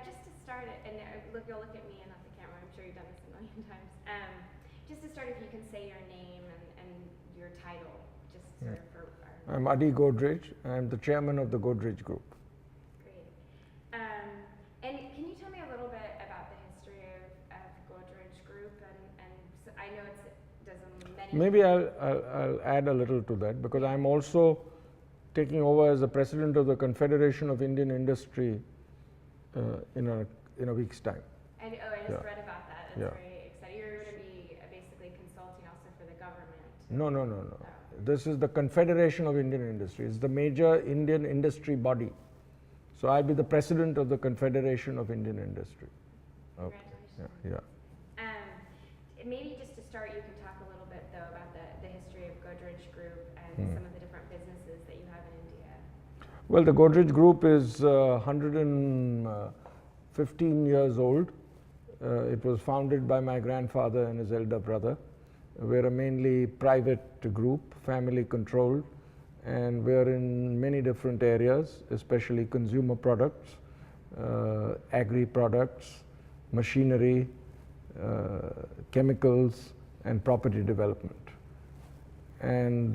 just to start it, and you'll look at me and not the camera, I'm sure you've done this a million times. Just to start, if you can say your name and your title, just sort of for our... I'm Adi Godrej. I'm the chairman of the Godrej Group. Great. And can you tell me a little bit about the history of Godrej Group? And so I know does many... Maybe I'll add a little to that, because I'm also taking over as the president of the Confederation of Indian Industry in a week's time. I just read about that. That's Yeah. very exciting. You're going to be basically consulting also for the government. No. Oh. This is the Confederation of Indian Industry. It's the major Indian industry body. So I'll be the president of the Confederation of Indian Industry. Okay. Congratulations. Yeah. Maybe just to start, you can talk a little bit though about the history of Godrej Group and some of the different businesses that you have in India. Well, the Godrej Group is 115 years old. It was founded by my grandfather and his elder brother. We're a mainly private group, family controlled, and we're in many different areas, especially consumer products, agri products, machinery, chemicals, and property development. And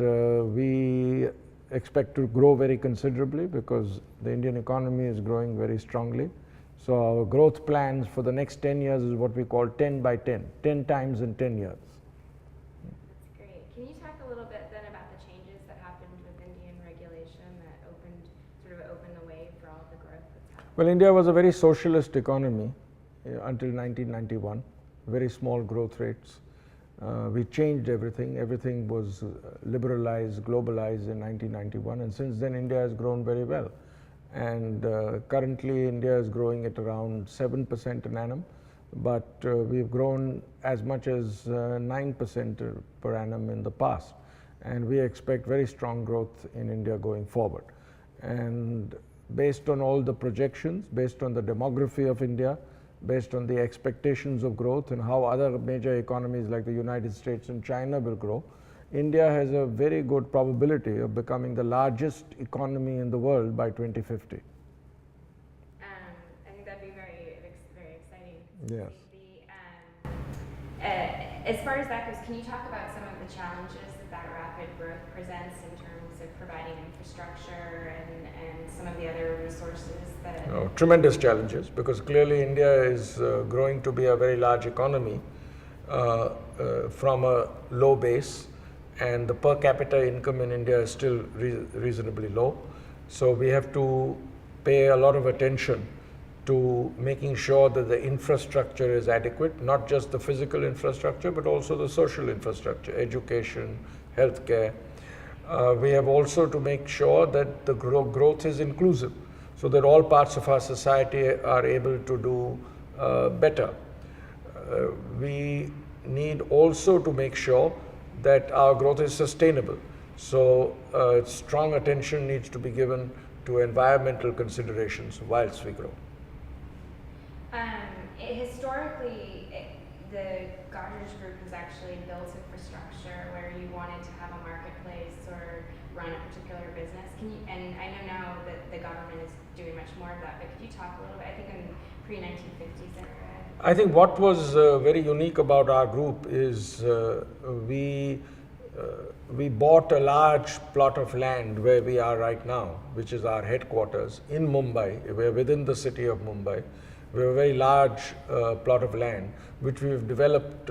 we expect to grow very considerably because the Indian economy is growing very strongly. So our growth plans for the next 10 years is what we call 10 by 10, 10 times in 10 years. That's great. Can you talk a little bit then about the changes that happened with Indian regulation that opened the way for all the growth that's happened? Well, India was a very socialist economy until 1991, very small growth rates. We changed everything. Everything was liberalized, globalized in 1991, and since then India has grown very well. And currently India is growing at around 7% an annum, but we've grown as much as 9% per annum in the past. And we expect very strong growth in India going forward. And based on all the projections, based on the demography of India, based on the expectations of growth and how other major economies like the United States and China will grow, India has a very good probability of becoming the largest economy in the world by 2050. I think that'd be very, very exciting. Yes. As far as that goes, can you talk about some of the challenges that rapid growth presents in terms of providing infrastructure and some of the other resources that... Tremendous challenges, because clearly India is growing to be a very large economy from a low base, and the per capita income in India is still reasonably low. So we have to pay a lot of attention to making sure that the infrastructure is adequate, not just the physical infrastructure, but also the social infrastructure, education, healthcare. We have also to make sure that the growth is inclusive, so that all parts of our society are able to do better. We need also to make sure that our growth is sustainable. So strong attention needs to be given to environmental considerations whilst we grow. Historically, the Godrej Group has actually built infrastructure where you wanted to have a marketplace or run a particular business. And I know now that the government is doing much more of that, but could you talk a little bit? I think in pre-1950s era. I think what was very unique about our group is we bought a large plot of land where we are right now, which is our headquarters in Mumbai. We're within the city of Mumbai. We have a very large plot of land, which we've developed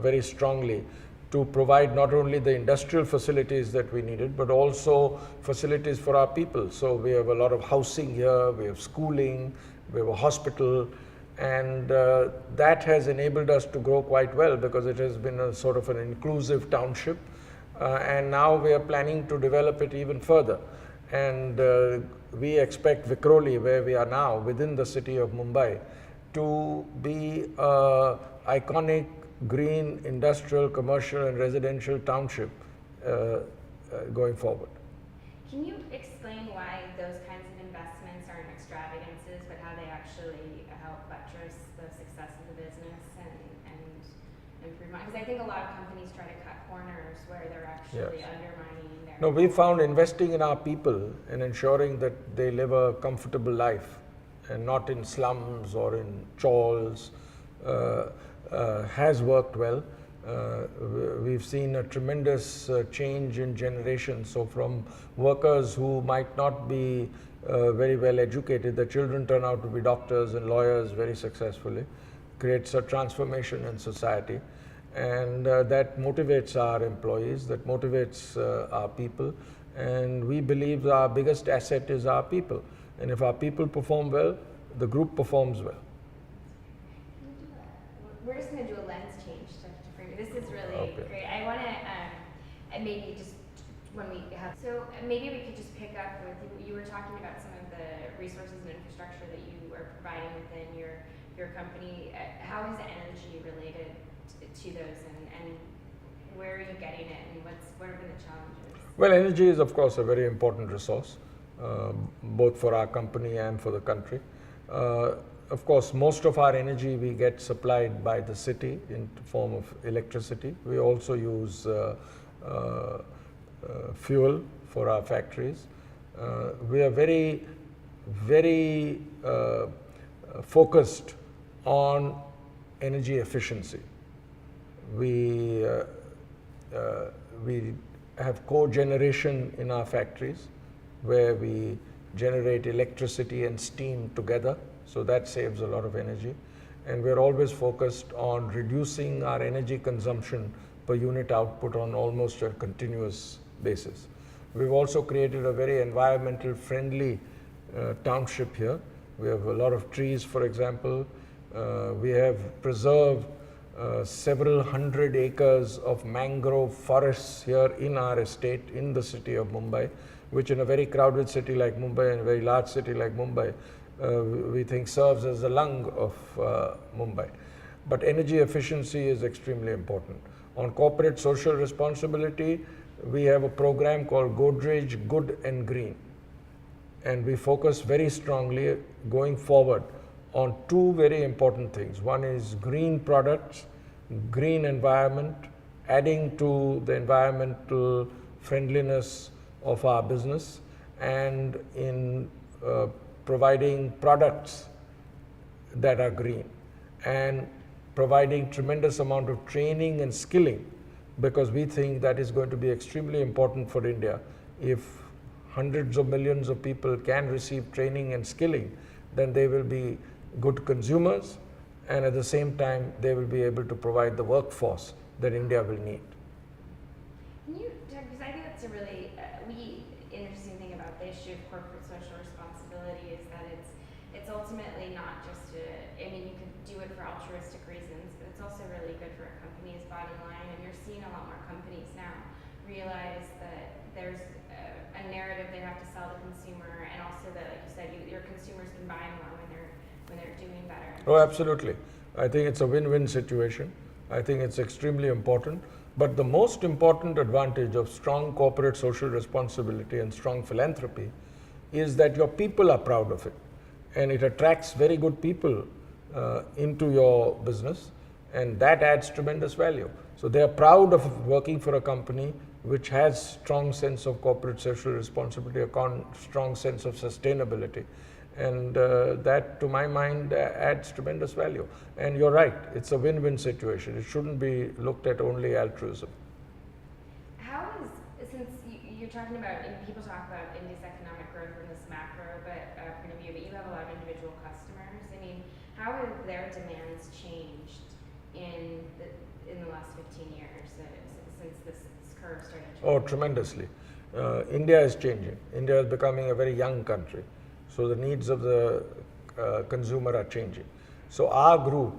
very strongly to provide not only the industrial facilities that we needed, but also facilities for our people. So we have a lot of housing here, we have schooling, we have a hospital, and that has enabled us to grow quite well because it has been a sort of an inclusive township. And now we are planning to develop it even further. And we expect Vikhroli, where we are now, within the city of Mumbai, to be an iconic green industrial, commercial and residential township going forward. Can you explain why those kinds of investments aren't extravagances, but how they actually help buttress the success of the business and improve? Because I think a lot of companies try to cut corners where they're actually undermining their... No, we found investing in our people and ensuring that they live a comfortable life and not in slums or in chawls, has worked well. We've seen a tremendous change in generations. So from workers who might not be very well educated, the children turn out to be doctors and lawyers very successfully, creates a transformation in society. And that motivates our employees, that motivates our people. And we believe our biggest asset is our people. And if our people perform well, the group performs well. We're just going to do a lens change to frame it. This is really great. I want to maybe just when we have, so maybe we could just pick up with, you were talking about some of the resources and infrastructure that you are providing within your company. How is energy related to those, and where are you getting it, and what have been the challenges? Well, energy is of course a very important resource, both for our company and for the country. Of course, most of our energy we get supplied by the city in the form of electricity. We also use fuel for our factories. We are very, very focused on energy efficiency. We have co-generation in our factories where we generate electricity and steam together. So that saves a lot of energy. And we're always focused on reducing our energy consumption per unit output on almost a continuous basis. We've also created a very environmental friendly township here. We have a lot of trees, for example. We have preserved several hundred acres of mangrove forests here in our estate in the city of Mumbai, which in a very crowded city like Mumbai and a very large city like Mumbai, we think serves as the lung of Mumbai. But energy efficiency is extremely important. On corporate social responsibility, we have a program called Godrej Good and Green. And we focus very strongly going forward on two very important things. One is green products, green environment, adding to the environmental friendliness of our business, and in providing products that are green, and providing tremendous amount of training and skilling, because we think that is going to be extremely important for India. If hundreds of millions of people can receive training and skilling, then they will be good consumers, and at the same time they will be able to provide the workforce that India will need. Can you talk, because I think that's a really interesting thing about the issue of corporate social responsibility is that it's ultimately not just I mean, you could do it for altruistic reasons, but it's also really good for a company's bottom line. And you're seeing a lot more companies now realize that there's a narrative they have to sell the consumer, and also that, like you said, your consumers can buy more when they're doing better. Oh, absolutely. I think it's a win-win situation. I think it's extremely important. But the most important advantage of strong corporate social responsibility and strong philanthropy is that your people are proud of it. And it attracts very good people into your business, and that adds tremendous value. So they are proud of working for a company which has strong sense of corporate social responsibility, a strong sense of sustainability. And that, to my mind, adds tremendous value. And you're right, it's a win-win situation. It shouldn't be looked at only altruism. How is, since you're talking about, and people talk about India's economic growth from this macro point of view, but you have a lot of individual customers. I mean, how have their demands changed in the last 15 years since this curve started to Oh, tremendously. India is changing. India is becoming a very young country. So the needs of the consumer are changing. So our group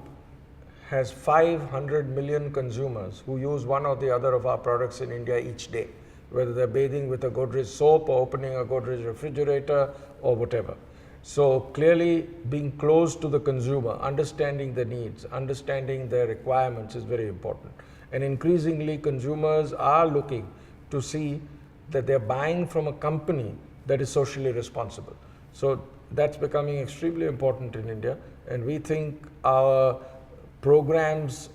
has 500 million consumers who use one or the other of our products in India each day, whether they're bathing with a Godrej soap or opening a Godrej refrigerator or whatever. So clearly being close to the consumer, understanding their needs, understanding their requirements is very important. And increasingly consumers are looking to see that they're buying from a company that is socially responsible. So that's becoming extremely important in India, and we think our programs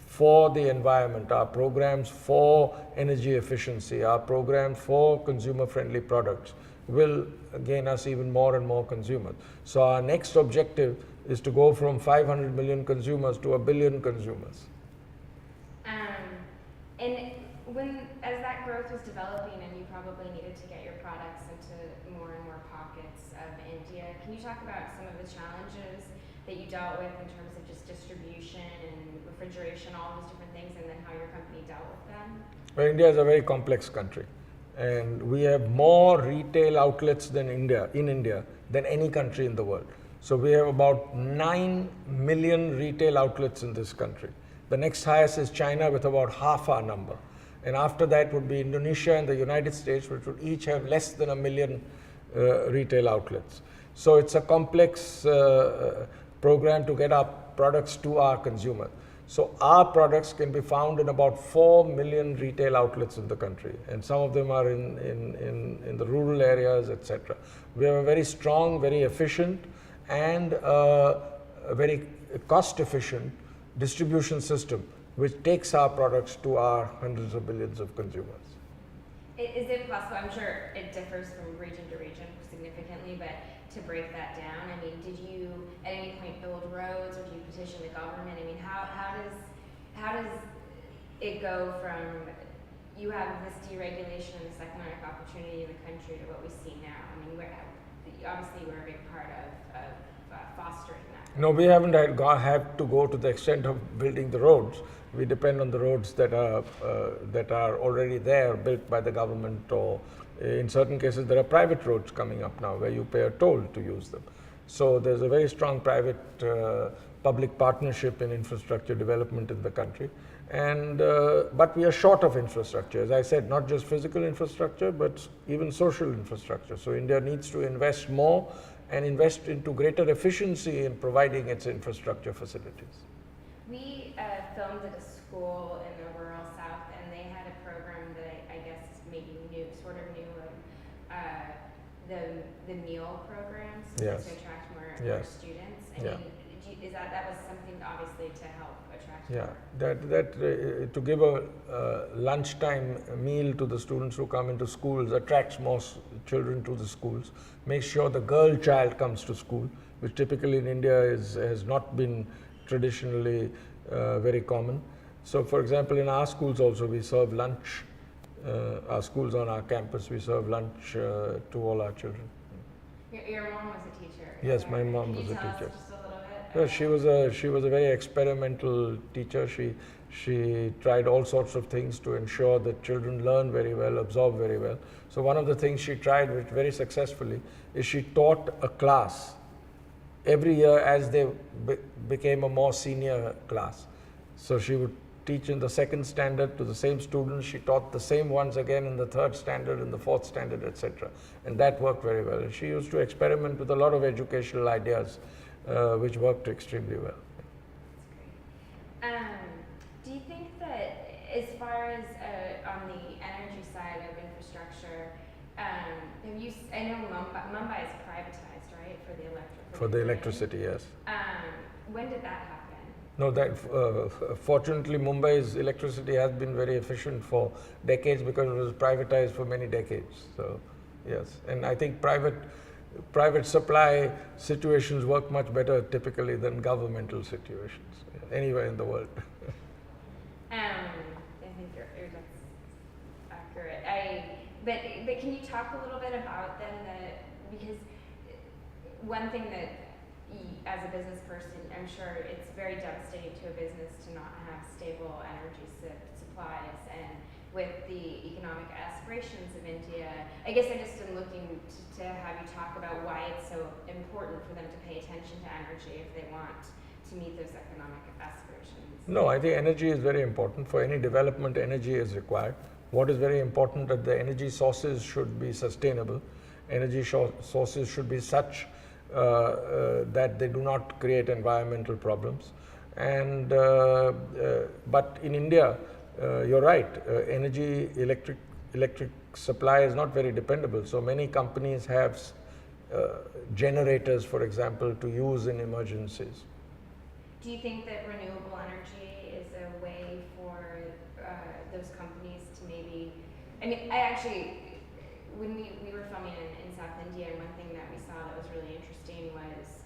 for the environment, our programs for energy efficiency, our programs for consumer friendly products will gain us even more and more consumers. So our next objective is to go from 500 million consumers to 1 billion consumers. And as that growth was developing and you probably needed to get your products into more and more pockets of India, can you talk about some of the challenges that you dealt with in terms of just distribution and refrigeration, all those different things, and then how your company dealt with them? Well, India is a very complex country, and we have more retail outlets in India than any country in the world. So we have about 9 million retail outlets in this country. The next highest is China with about half our number. And after that would be Indonesia and the United States, which would each have less than 1 million retail outlets. So it's a complex program to get our products to our consumer. So our products can be found in about 4 million retail outlets in the country, and some of them are in the rural areas, etc. We have a very strong, very efficient, and a very cost-efficient distribution system, which takes our products to our hundreds of billions of consumers. Is it possible, I'm sure it differs from region to region significantly, but to break that down, I mean, did you at any point build roads, or do you petition the government? I mean, how does it go from you have this deregulation and this economic opportunity in the country to what we see now? I mean, obviously we're a big part of fostering that. No, we haven't had to go to the extent of building the roads. We depend on the roads that are already there, built by the government, or in certain cases there are private roads coming up now where you pay a toll to use them. So there's a very strong private public partnership in infrastructure development in the country. And but we are short of infrastructure, as I said, not just physical infrastructure, but even social infrastructure. So India needs to invest more and invest into greater efficiency in providing its infrastructure facilities. We filmed at a school in the rural south, and they had a program that I guess maybe sort of new, the meal programs Yes. to attract more Yes. students. I Yeah. mean, is that was something obviously to help attract Yeah, more? to give a lunchtime meal to the students who come into schools attracts more children to the schools. Make sure the girl child comes to school, which typically in India has not been traditionally very common. So, for example, in our schools also we serve lunch. Our schools on our campus, we serve lunch to all our children. Your mom was a teacher. Yes, my mom Can was you a tell teacher. us just a little bit? Well, she was a very experimental teacher. She tried all sorts of things to ensure that children learn very well, absorb very well. So one of the things she tried, which very successfully, is she taught a class every year as they became a more senior class. So she would teach in the second standard to the same students. She taught the same ones again in the third standard, in the fourth standard, etc. And that worked very well. And she used to experiment with a lot of educational ideas, which worked extremely well. Do you think that as far as on the energy side of infrastructure, I know Mumbai is privatized, right, for the electric? For the electricity, yes. When did that happen? No, fortunately Mumbai's electricity has been very efficient for decades because it was privatized for many decades. So, yes, and I think private supply situations work much better typically than governmental situations anywhere in the world. I think that's accurate. But can you talk a little bit about then because one thing that as a business person, I'm sure it's very devastating to a business to not have stable energy supplies, and with the economic aspirations of India, I guess I just am looking to have you talk about why it's so important for them to pay attention to energy if they want to meet those economic aspirations. No, I think energy is very important. For any development, energy is required. What is very important that the energy sources should be sustainable. Energy sources should be such that they do not create environmental problems. And but in India, you're right. Electric supply is not very dependable. So many companies have generators, for example, to use in emergencies. Do you think that renewable energy is a way for those companies to maybe? I mean, when we were filming in South India, and one thing that we saw that was really interesting was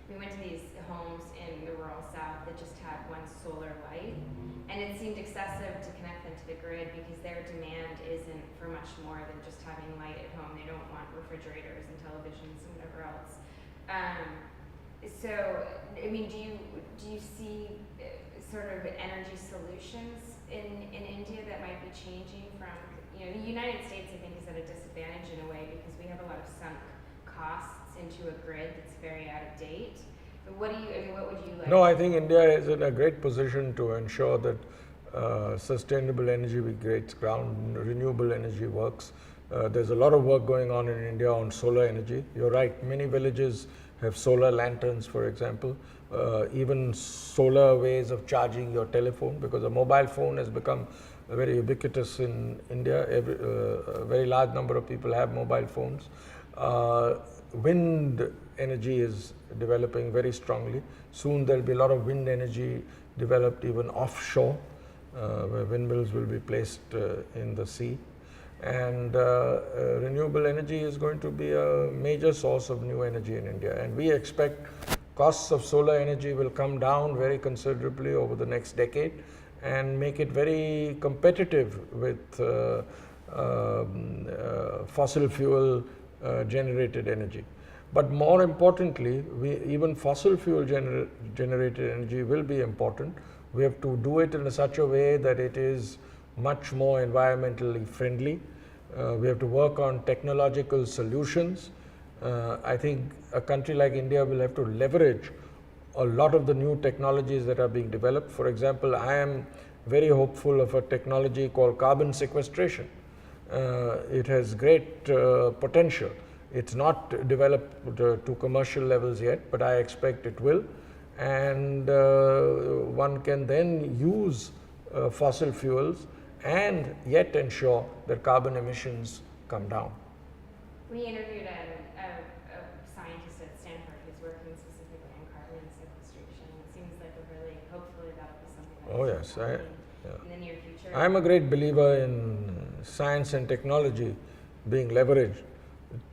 we went to these homes in the rural South that just had one solar light, and it seemed excessive to connect them to the grid because their demand isn't for much more than just having light at home. They don't want refrigerators and televisions and whatever else. So, I mean, do you see sort of energy solutions in India that might be changing from, the United States, I think, is at a disadvantage in a way because we have a lot of sunk costs into a grid that's very out of date. But what would you like? No, I think India is in a great position to ensure that sustainable energy creates ground, renewable energy works. There's a lot of work going on in India on solar energy. You're right, many villages have solar lanterns, for example, even solar ways of charging your telephone, because a mobile phone has become very ubiquitous in India. A very large number of people have mobile phones. Wind energy is developing very strongly. Soon there'll be a lot of wind energy developed even offshore, where windmills will be placed in the sea. And renewable energy is going to be a major source of new energy in India. And we expect costs of solar energy will come down very considerably over the next decade and make it very competitive with fossil fuel generated energy. But more importantly, even fossil fuel generated energy will be important. We have to do it in such a way that it is much more environmentally friendly. We have to work on technological solutions. I think a country like India will have to leverage a lot of the new technologies that are being developed. For example, I am very hopeful of a technology called carbon sequestration. It has great potential. It's not developed to commercial levels yet, but I expect it will. And one can then use fossil fuels and yet ensure that carbon emissions come down. We interviewed a scientist at Stanford who's working specifically on carbon sequestration. It seems like hopefully that'll be something that in the near future. I'm a great believer in science and technology being leveraged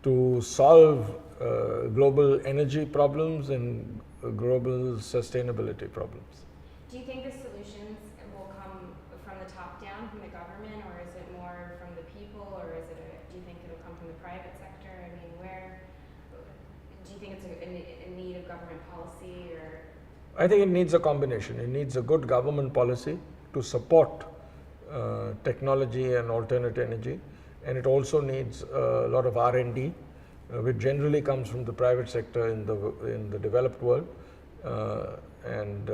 to solve global energy problems and global sustainability problems. Do you think the solutions will come from the top down, from the government, or is it more from the people, or do you think it'll come from the private sector? I mean, do you think it's a need of government policy, or? I think it needs a combination. It needs a good government policy to support technology and alternate energy, and it also needs a lot of R&D, which generally comes from the private sector in the developed world. And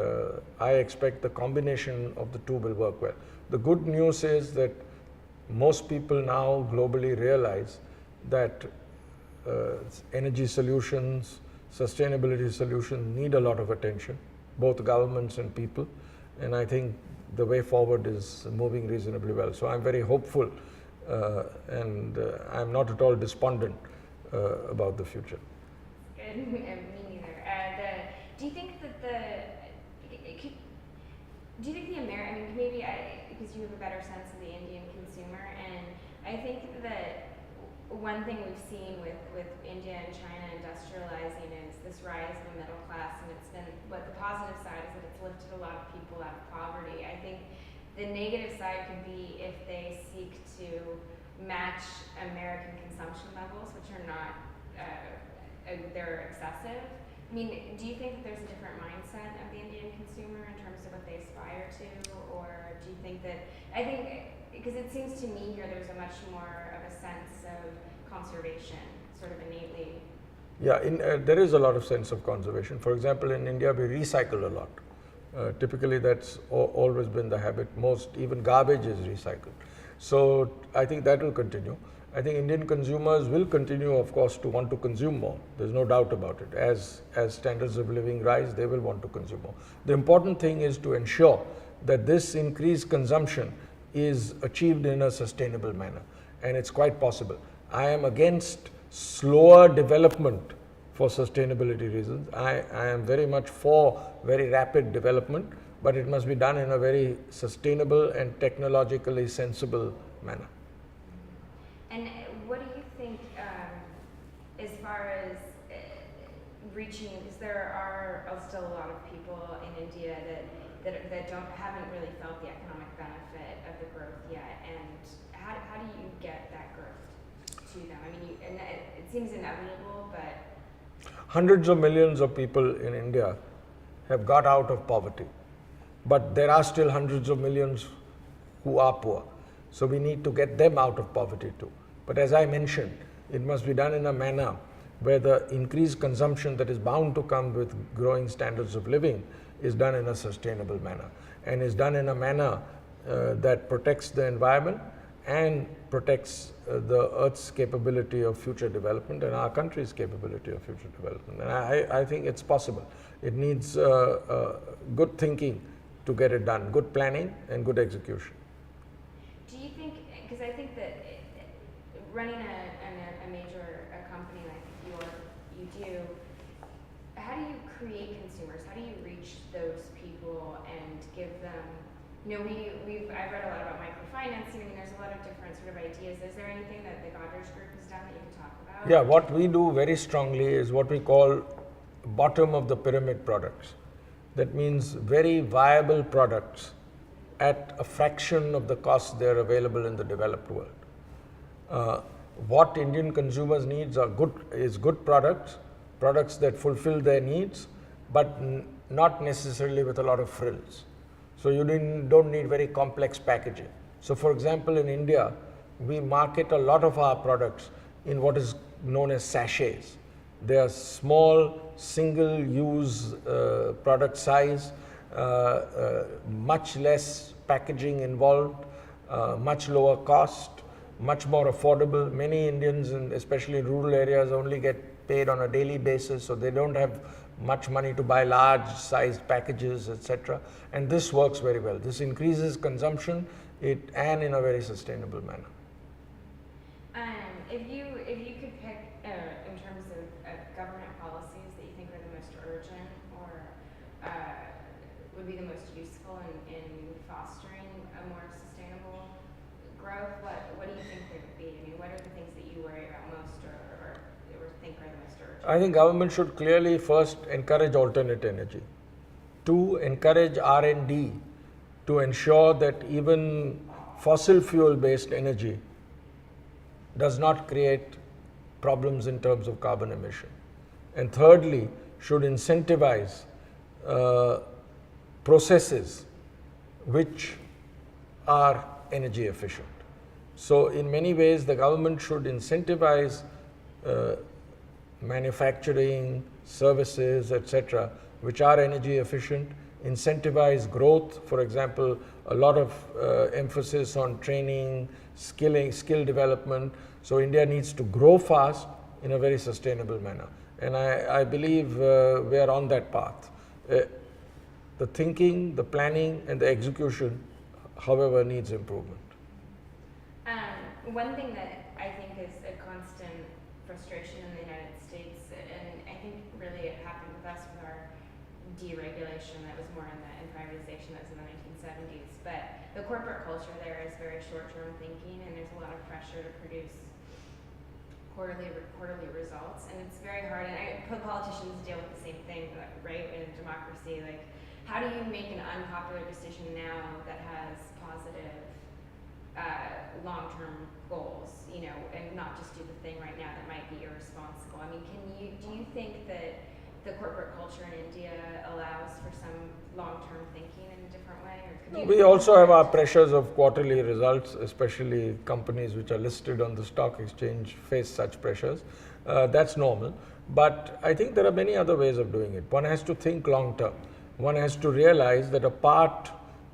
I expect the combination of the two will work well. The good news is that most people now globally realize that energy solutions, sustainability solutions need a lot of attention, both governments and people. And I think the way forward is moving reasonably well. So I'm very hopeful and I'm not at all despondent about the future. Good. Me neither. Do you think that because you have a better sense of the Indian consumer, and I think that one thing we've seen with India and China industrializing is this rise of the middle class, and it's been, what the positive side is that it's lifted a lot of people out of poverty. I think the negative side could be if they seek to match American consumption levels, which are not, they're excessive. I mean, do you think that there's a different mindset of the Indian consumer in terms of what they aspire to, or do you think that, because it seems to me here there's a much more of a sense of conservation, sort of innately. Yeah, there is a lot of sense of conservation. For example, in India we recycle a lot. Typically that's always been the habit. Even garbage is recycled. So I think that will continue. I think Indian consumers will continue, of course, to want to consume more. There's no doubt about it. As standards of living rise, they will want to consume more. The important thing is to ensure that this increased consumption is achieved in a sustainable manner, and it's quite possible. I am against slower development for sustainability reasons. I am very much for very rapid development, but it must be done in a very sustainable and technologically sensible manner. And reaching, because there are still a lot of people in India that haven't really felt the economic benefit of the growth yet, and how do you get that growth to them? I mean, and it seems inevitable, but hundreds of millions of people in India have got out of poverty, but there are still hundreds of millions who are poor. So we need to get them out of poverty too. But as I mentioned, it must be done in a manner where the increased consumption that is bound to come with growing standards of living is done in a sustainable manner, and is done in a manner that protects the environment and protects the Earth's capability of future development and our country's capability of future development. And I think it's possible. It needs good thinking to get it done, good planning and good execution. do you think, because I think that running a major company like you do, how do you create consumers? How do you reach those people and give them, I've read a lot about microfinancing, and there's a lot of different sort of ideas. Is there anything that the Godrej Group has done that you can talk about? Yeah, what we do very strongly is what we call bottom of the pyramid products. That means very viable products at a fraction of the cost they're available in the developed world. What Indian consumers needs are good products that fulfill their needs, but not necessarily with a lot of frills. So you don't need very complex packaging. So for example, in India, we market a lot of our products in what is known as sachets. They are small, single-use product size, much less packaging involved, much lower cost, much more affordable. Many Indians, and especially in rural areas, only get paid on a daily basis, so they don't have much money to buy large-sized packages, etc. And this works very well. This increases consumption and in a very sustainable manner. If you could pick in terms of government policies that you think are the most urgent or would be the most useful in fostering a more sustainable growth, what do you think they would be? I mean, what are the things that you worry about most or think are the most urgent? I think government should clearly first encourage alternate energy. 2, encourage R&D to ensure that even fossil fuel based energy does not create problems in terms of carbon emission. And thirdly, should incentivize processes which are energy efficient. So in many ways, the government should incentivize manufacturing, services, etc., which are energy efficient, incentivize growth. For example, a lot of emphasis on training, skill development. So India needs to grow fast in a very sustainable manner. And I believe we are on that path. The thinking, the planning, and the execution, however, needs improvement. One thing that I think is a constant frustration in the United States, and I think really it happened with us with our deregulation that was more in privatization that was in the 1970s, but the corporate culture there is very short-term thinking, and there's a lot of pressure to produce quarterly results, and it's very hard, and politicians deal with the same thing, right, in a democracy. Like, how do you make an unpopular decision now that has positive long-term goals, and not just do the thing right now that might be irresponsible? I mean, do you think that the corporate culture in India allows for some long-term thinking in a different way? We also have our pressures of quarterly results, especially companies which are listed on the stock exchange face such pressures. That's normal. But I think there are many other ways of doing it. One has to think long-term. One has to realize that a part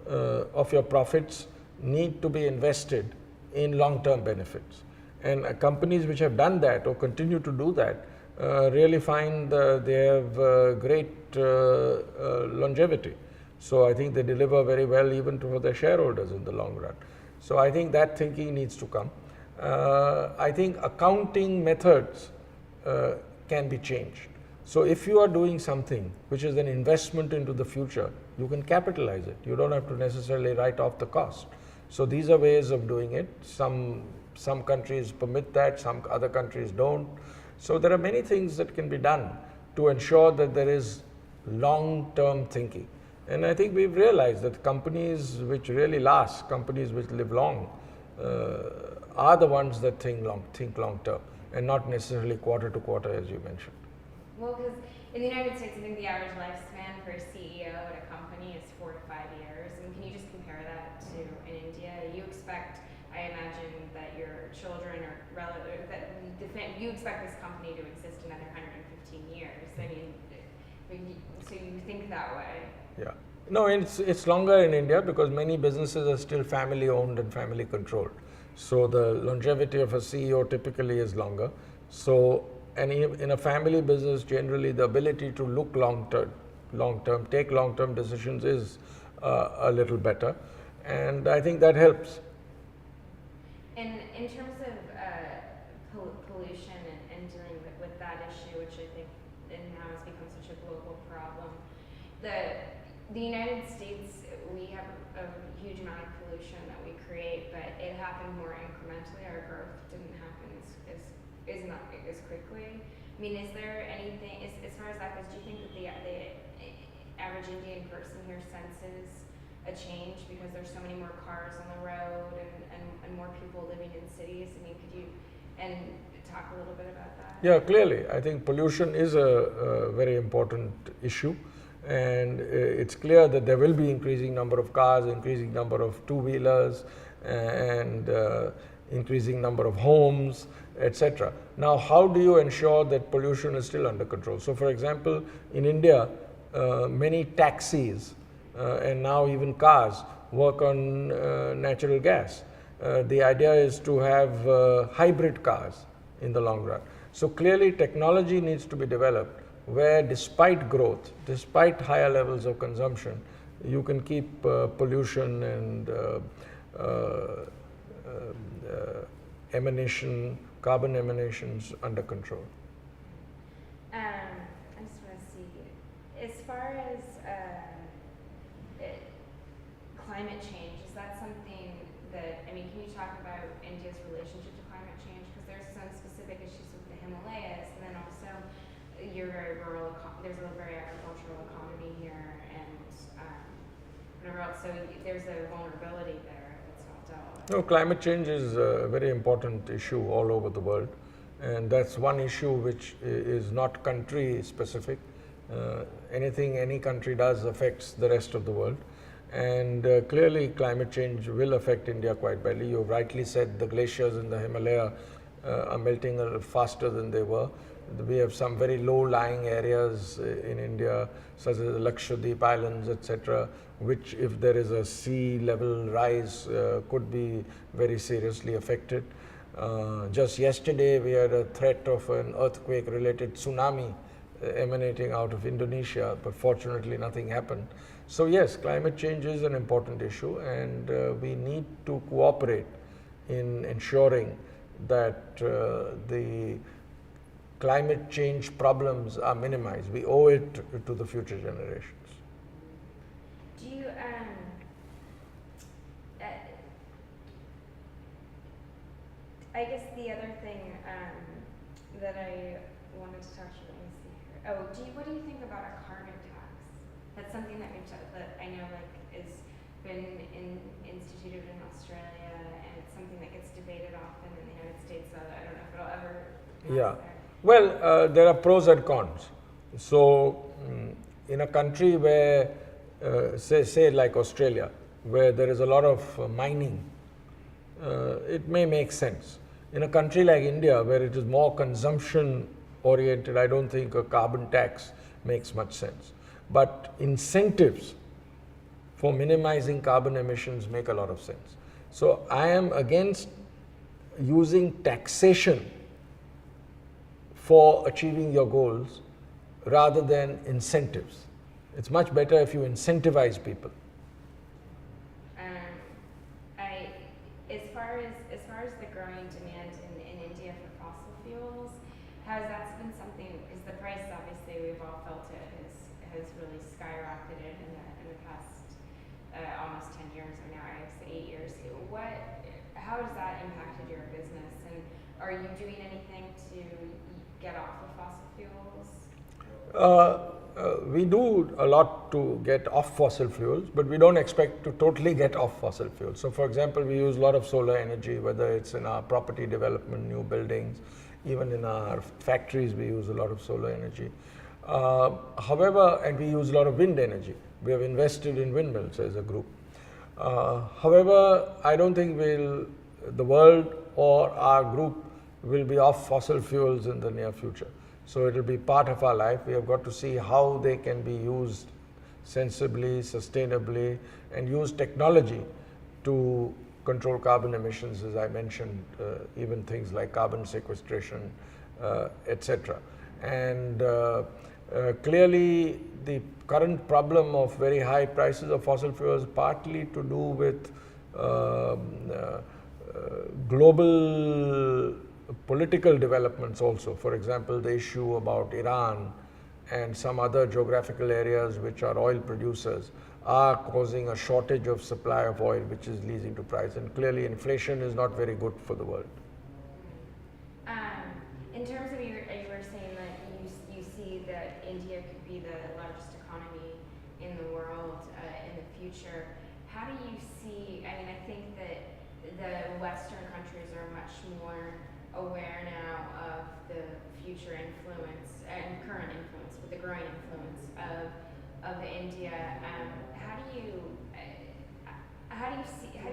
of your profits need to be invested in long-term benefits. And companies which have done that or continue to do that really find they have great longevity. So I think they deliver very well even for their shareholders in the long run. So I think that thinking needs to come. I think accounting methods can be changed. So if you are doing something which is an investment into the future, you can capitalize it. You don't have to necessarily write off the cost. So these are ways of doing it. Some countries permit that, some other countries don't. So there are many things that can be done to ensure that there is long-term thinking. And I think we've realized that companies which really last, companies which live long, are the ones that think long term, and not necessarily quarter to quarter, as you mentioned. Well, because in the United States, I think the average lifespan for a CEO at a company is 4 to 5 years. And can you just compare that to in India? You expect, I imagine, that your children or relatives, that you expect this company to exist another 115 years. I mean, so you think that way. Yeah. No, it's longer in India because many businesses are still family owned and family controlled. So the longevity of a CEO typically is longer. So, and in a family business, generally the ability to look long term, take long term decisions is a little better, and I think that helps. And in terms of pollution and dealing with that issue, which I think now has become such a global problem, the United States, we have a huge amount of pollution that we create, but it happened more incrementally. Our growth didn't happen not as quickly. I mean, is there anything, as far as that goes, do you think that the average Indian person here senses a change because there's so many more cars on the road and more people living in cities? I mean, could you talk a little bit about that? Yeah, clearly. I think pollution is a very important issue, and it's clear that there will be increasing number of cars, increasing number of two-wheelers, and increasing number of homes, etc. Now, how do you ensure that pollution is still under control? So, for example, in India, many taxis and now even cars work on natural gas. The idea is to have hybrid cars in the long run. So clearly technology needs to be developed where despite growth, despite higher levels of consumption, you can keep pollution and carbon emanations under control. I just want to see, as far as climate change, is that something that, I mean, can you talk about India's relationship to climate change? Because there's some specific issues with the Himalayas, and then also you're very rural, there's a very agricultural economy here, and whatever else, so there's a vulnerability there that's not dealt with. No, climate change is a very important issue all over the world, and that's one issue which is not country specific. Anything any country does affects the rest of the world. And clearly climate change will affect India quite badly. You rightly said the glaciers in the Himalaya are melting a little faster than they were. We have some very low-lying areas in India, such as the Lakshadweep Islands, etc., which if there is a sea level rise could be very seriously affected. Just yesterday we had a threat of an earthquake-related tsunami emanating out of Indonesia, but fortunately nothing happened. So yes, climate change is an important issue, and we need to cooperate in ensuring that the climate change problems are minimized. We owe it to the future generations. Do you, I guess the other thing that I wanted to talk to you, let me see here. What do you think about a carbon tax? That's something that that I know is been instituted in Australia, and it's something that gets debated often in the United States. So I don't know if it'll ever pass there. Well, there are pros and cons. So, in a country where, say like Australia, where there is a lot of mining, it may make sense. In a country like India, where it is more consumption oriented, I don't think a carbon tax makes much sense. But incentives for minimizing carbon emissions make a lot of sense. So I am against using taxation for achieving your goals rather than incentives. It's much better if you incentivize people. As far as the growing demand in India for fossil fuels, has that been something, because the price, obviously we've all felt it, has really skyrocketed in the past almost 10 years, or now I guess 8 years. How has that impacted your business, and are you doing anything to get off of fossil fuels? We do a lot to get off fossil fuels, but we don't expect to totally get off fossil fuels. So, for example, we use a lot of solar energy, whether it's in our property development, new buildings, even in our factories, we use a lot of solar energy. However, and we use a lot of wind energy. We have invested in windmills as a group. However, I don't think the world or our group will be off fossil fuels in the near future. So it will be part of our life. We have got to see how they can be used sensibly, sustainably, and use technology to control carbon emissions, as I mentioned, even things like carbon sequestration, etc. And clearly, the current problem of very high prices of fossil fuels partly to do with global political developments also. For example, the issue about Iran and some other geographical areas which are oil producers are causing a shortage of supply of oil, which is leading to price. And clearly, inflation is not very good for the world. In terms of you were saying that you see that India could be the largest economy in the world in the future. How do you see? I mean, I think that the Western countries are much more aware now of the future influence and current influence, but the growing influence of India. How do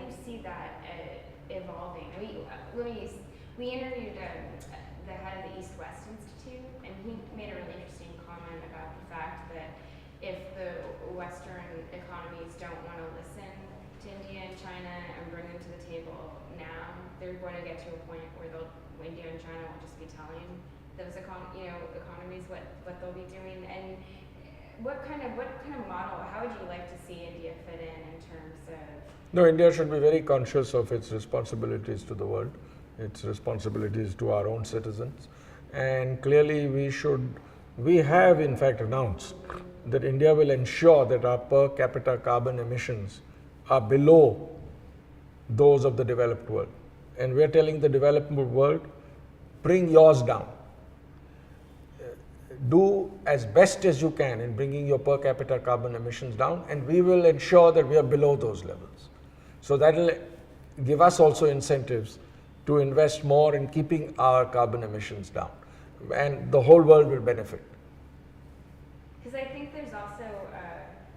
you see that evolving? We interviewed the head of the East-West Institute, and he made a really interesting comment about the fact that if the Western economies don't want to listen to India and China and bring them to the table now, they're going to get to a point where India and China will just be telling those economies what they'll be doing. And what kind of model? How would you like to see India fit in terms of? No, India should be very conscious of its responsibilities to the world, its responsibilities to our own citizens, and clearly we have in fact announced that India will ensure that our per capita carbon emissions are below those of the developed world. And we're telling the developed world, bring yours down. Do as best as you can in bringing your per capita carbon emissions down, and we will ensure that we are below those levels. So that will give us also incentives to invest more in keeping our carbon emissions down, and the whole world will benefit. Because I think there's also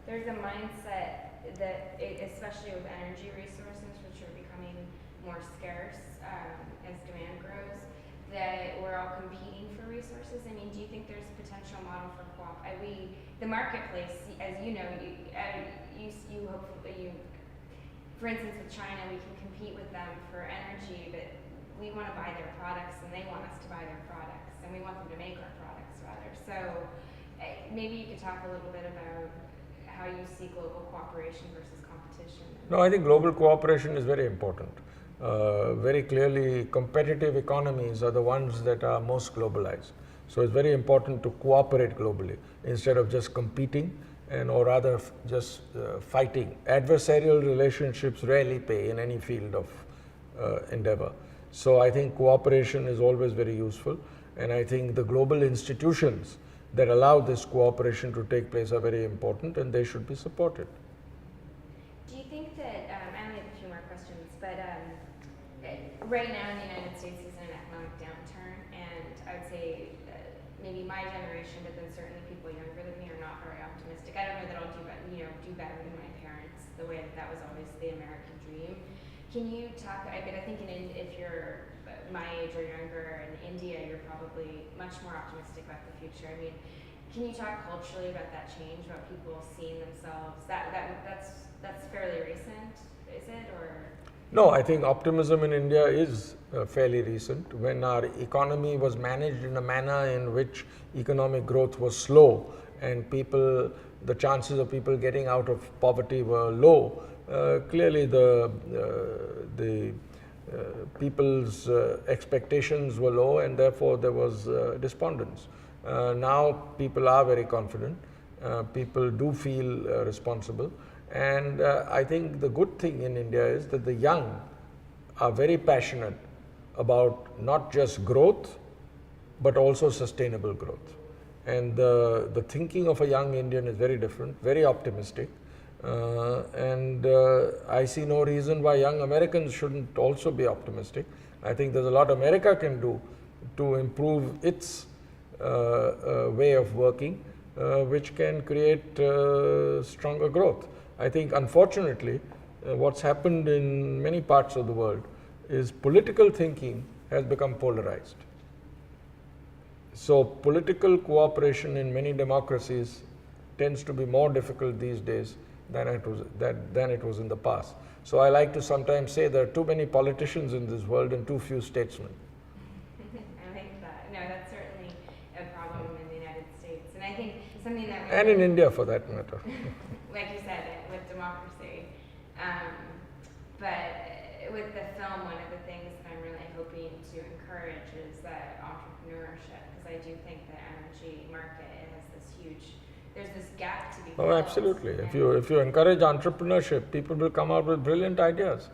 there's a mindset that, especially with energy resources, which are becoming more scarce as demand grows, that we're all competing for resources. I mean, do you think there's a potential model for the marketplace, as you know, for instance, with China, we can compete with them for energy, but we want to buy their products and they want us to buy their products, and we want them to make our products rather. So maybe you could talk a little bit about how you see global cooperation versus competition. No, I think global cooperation is very important. Very clearly, competitive economies are the ones that are most globalized. So it's very important to cooperate globally instead of just competing, or rather just fighting. Adversarial relationships rarely pay in any field of endeavor. So I think cooperation is always very useful, and I think the global institutions that allow this cooperation to take place are very important, and they should be supported. Do you think that, I only have a few more questions, but right now in the United States is in an economic downturn, and I would say maybe my generation, but then certainly people younger than me, are not very optimistic. I don't know that I'll do better than my parents, the way that was always the American dream. Can you talk, I think if you're my age or younger in India, you're probably much more optimistic about the future. I mean, can you talk culturally about that change, about people seeing themselves? That's fairly recent, is it, or? No, I think optimism in India is fairly recent. When our economy was managed in a manner in which economic growth was slow and the chances of people getting out of poverty were low, clearly the people's expectations were low, and therefore there was despondence. Now people are very confident. People do feel responsible. And I think the good thing in India is that the young are very passionate about not just growth, but also sustainable growth. And the thinking of a young Indian is very different, very optimistic. I see no reason why young Americans shouldn't also be optimistic. I think there's a lot America can do to improve its way of working, which can create stronger growth. I think, unfortunately, what's happened in many parts of the world is political thinking has become polarized. So political cooperation in many democracies tends to be more difficult these days than it was in the past. So I like to sometimes say there are too many politicians in this world and too few statesmen. I like that. No, that's certainly a problem in the United States. And I think something that and in India, for that matter. Like you said, with democracy. But with the film, one of the things that I'm really hoping to encourage is that entrepreneurship, because I do think the energy market has this huge, there's this gap to be filled. Oh, absolutely. If you encourage entrepreneurship, people will come out with brilliant ideas.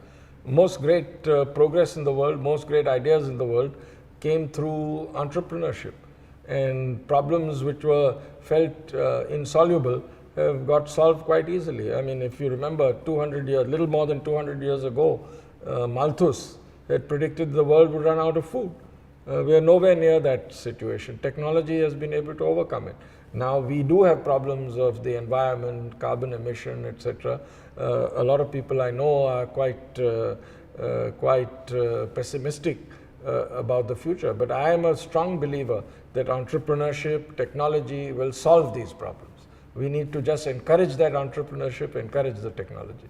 Most great progress in the world, most great ideas in the world came through entrepreneurship. And problems which were felt insoluble have got solved quite easily. I mean, if you remember, little more than 200 years ago, Malthus had predicted the world would run out of food. We are nowhere near that situation. Technology has been able to overcome it. Now we do have problems of the environment, carbon emission, etc. A lot of people I know are quite pessimistic about the future. But I am a strong believer that entrepreneurship, technology will solve these problems. We need to just encourage that entrepreneurship, encourage the technology.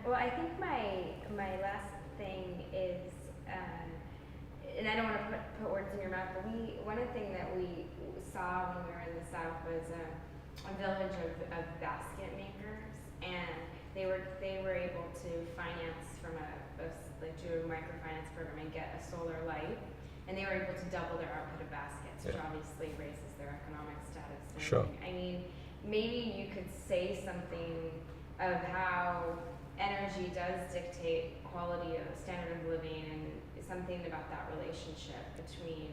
Well, I think my last thing is, and I don't want to put words in your mouth, but one of the things that we saw when we were in the South was a village of basket makers, and they were able to finance from do a microfinance program and get a solar light, and they were able to double their output of baskets, which obviously raises their economic status. Sure. I mean, maybe you could say something of how energy does dictate quality of standard of living, and something about that relationship between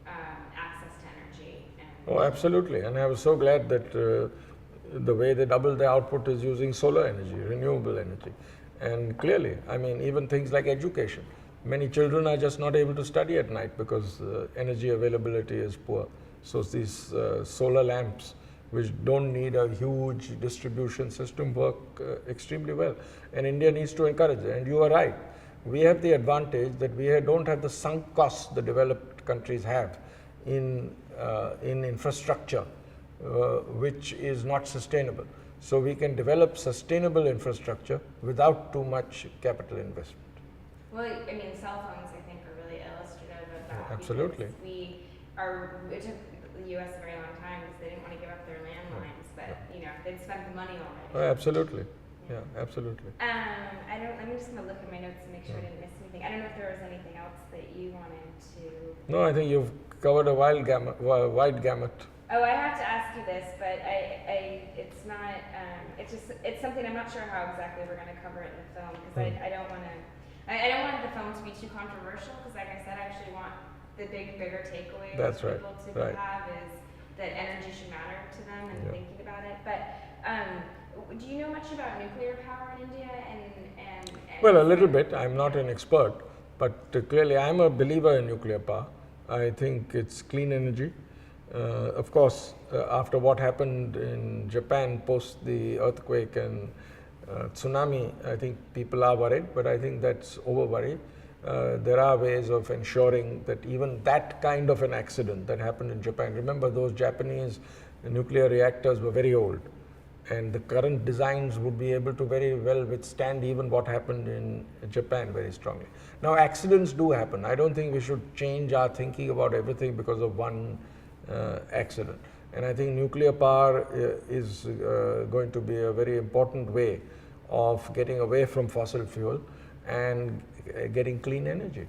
access to energy and... Oh, absolutely. And I was so glad that the way they double their output is using solar energy, renewable energy. And clearly, I mean, even things like education. Many children are just not able to study at night because energy availability is poor. So these solar lamps, which don't need a huge distribution system, work extremely well. And India needs to encourage it. And you are right. We have the advantage that we don't have the sunk costs the developed countries have in infrastructure, which is not sustainable. So we can develop sustainable infrastructure without too much capital investment. Well, I mean, cell phones, I think, are really illustrative of that. Absolutely. It took the U.S. a very long time because they didn't want to give up their landlines, but they'd spent the money already. Oh, absolutely. Yeah, absolutely. Let me just look at my notes and make sure I didn't miss anything. I don't know if there was anything else that you wanted to... No, I think you've covered a wide gamut. Oh, I have to ask you this, but it's not, it's something I'm not sure how exactly we're going to cover it in the film, because I don't want the film to be too controversial, because like I said, I actually want the bigger takeaway for people to have is that energy should matter to them and thinking about it. But do you know much about nuclear power in India? Well, a little bit. I'm not an expert, but clearly I'm a believer in nuclear power. I think it's clean energy. Of course, after what happened in Japan post the earthquake and tsunami, I think people are worried, but I think that's over worried. There are ways of ensuring that even that kind of an accident that happened in Japan, remember those Japanese nuclear reactors were very old, and the current designs would be able to very well withstand even what happened in Japan very strongly. Now, accidents do happen. I don't think we should change our thinking about everything because of one accident. And I think nuclear power is going to be a very important way of getting away from fossil fuel and getting clean energy.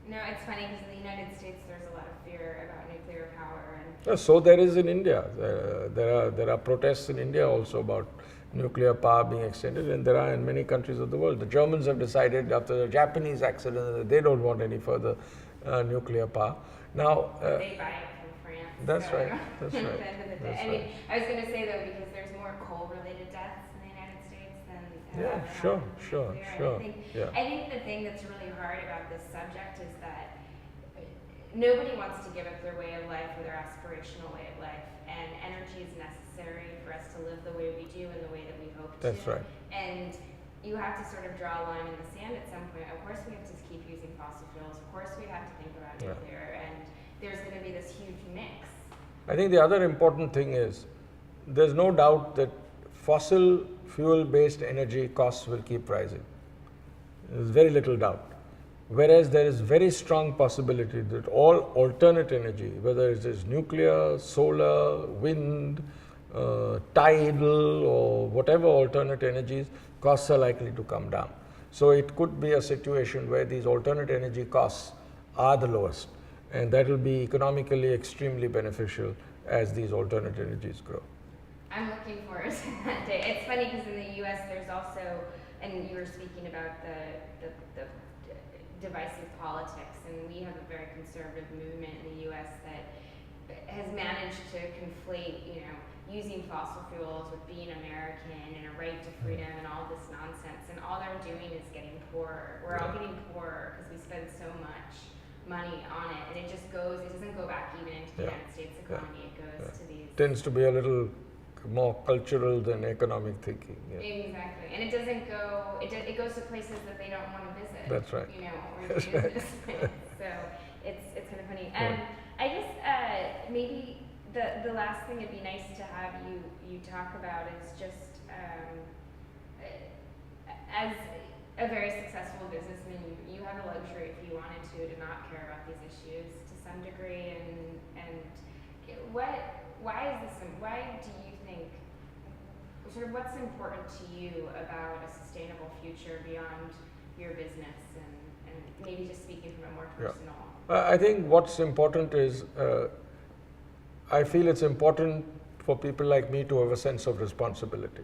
No, it's funny because in the United States there's a lot of fear about nuclear power. And so there is in India. There are protests in India also about nuclear power being extended, and there are in many countries of the world. The Germans have decided after the Japanese accident that they don't want any further nuclear power. Now, they buy it from France. That's So, right. That's at right. the end of the day. That's I mean, right. I was going to say though, because there's more coal-related deaths in the United States than Yeah, than sure, nuclear. And sure. Yeah. I think the thing that's really hard about this subject is that nobody wants to give up their way of life or their aspirational way of life, and energy is necessary for us to live the way we do and the way that we hope to. That's right. And you have to sort of draw a line in the sand at some point. Of course, we have to keep using fossil fuels. Of course, we have to think about nuclear, and there's going to be this huge mix. I think the other important thing is there's no doubt that fossil fuel based energy costs will keep rising. There's very little doubt. Whereas there is very strong possibility that all alternate energy, whether it is nuclear, solar, wind, tidal, or whatever alternate energies, costs are likely to come down. So it could be a situation where these alternate energy costs are the lowest, and that will be economically extremely beneficial as these alternate energies grow. I'm looking forward to that day. It's funny because in the U.S. there's also, and you were speaking about the divisive politics, and we have a very conservative movement in the U.S. that has managed to conflate, using fossil fuels with being American and a right to freedom and all this nonsense, and all they're doing is getting poorer. We're all getting poorer because we spend so much money on it, and it doesn't go back even into the United States economy. It goes to these. Tends to be a little more cultural than economic thinking. Yeah. Exactly, and it doesn't go. It goes to places that they don't want to visit. That's right. Or business. So it's kind of funny. I guess maybe the last thing it'd be nice to have you talk about is just as a very successful businessman, you have the luxury, if you wanted to not care about these issues to some degree, and why do you think, sort of what's important to you about a sustainable future beyond your business, and maybe just speaking from a more personal. I think what's important is, I feel it's important for people like me to have a sense of responsibility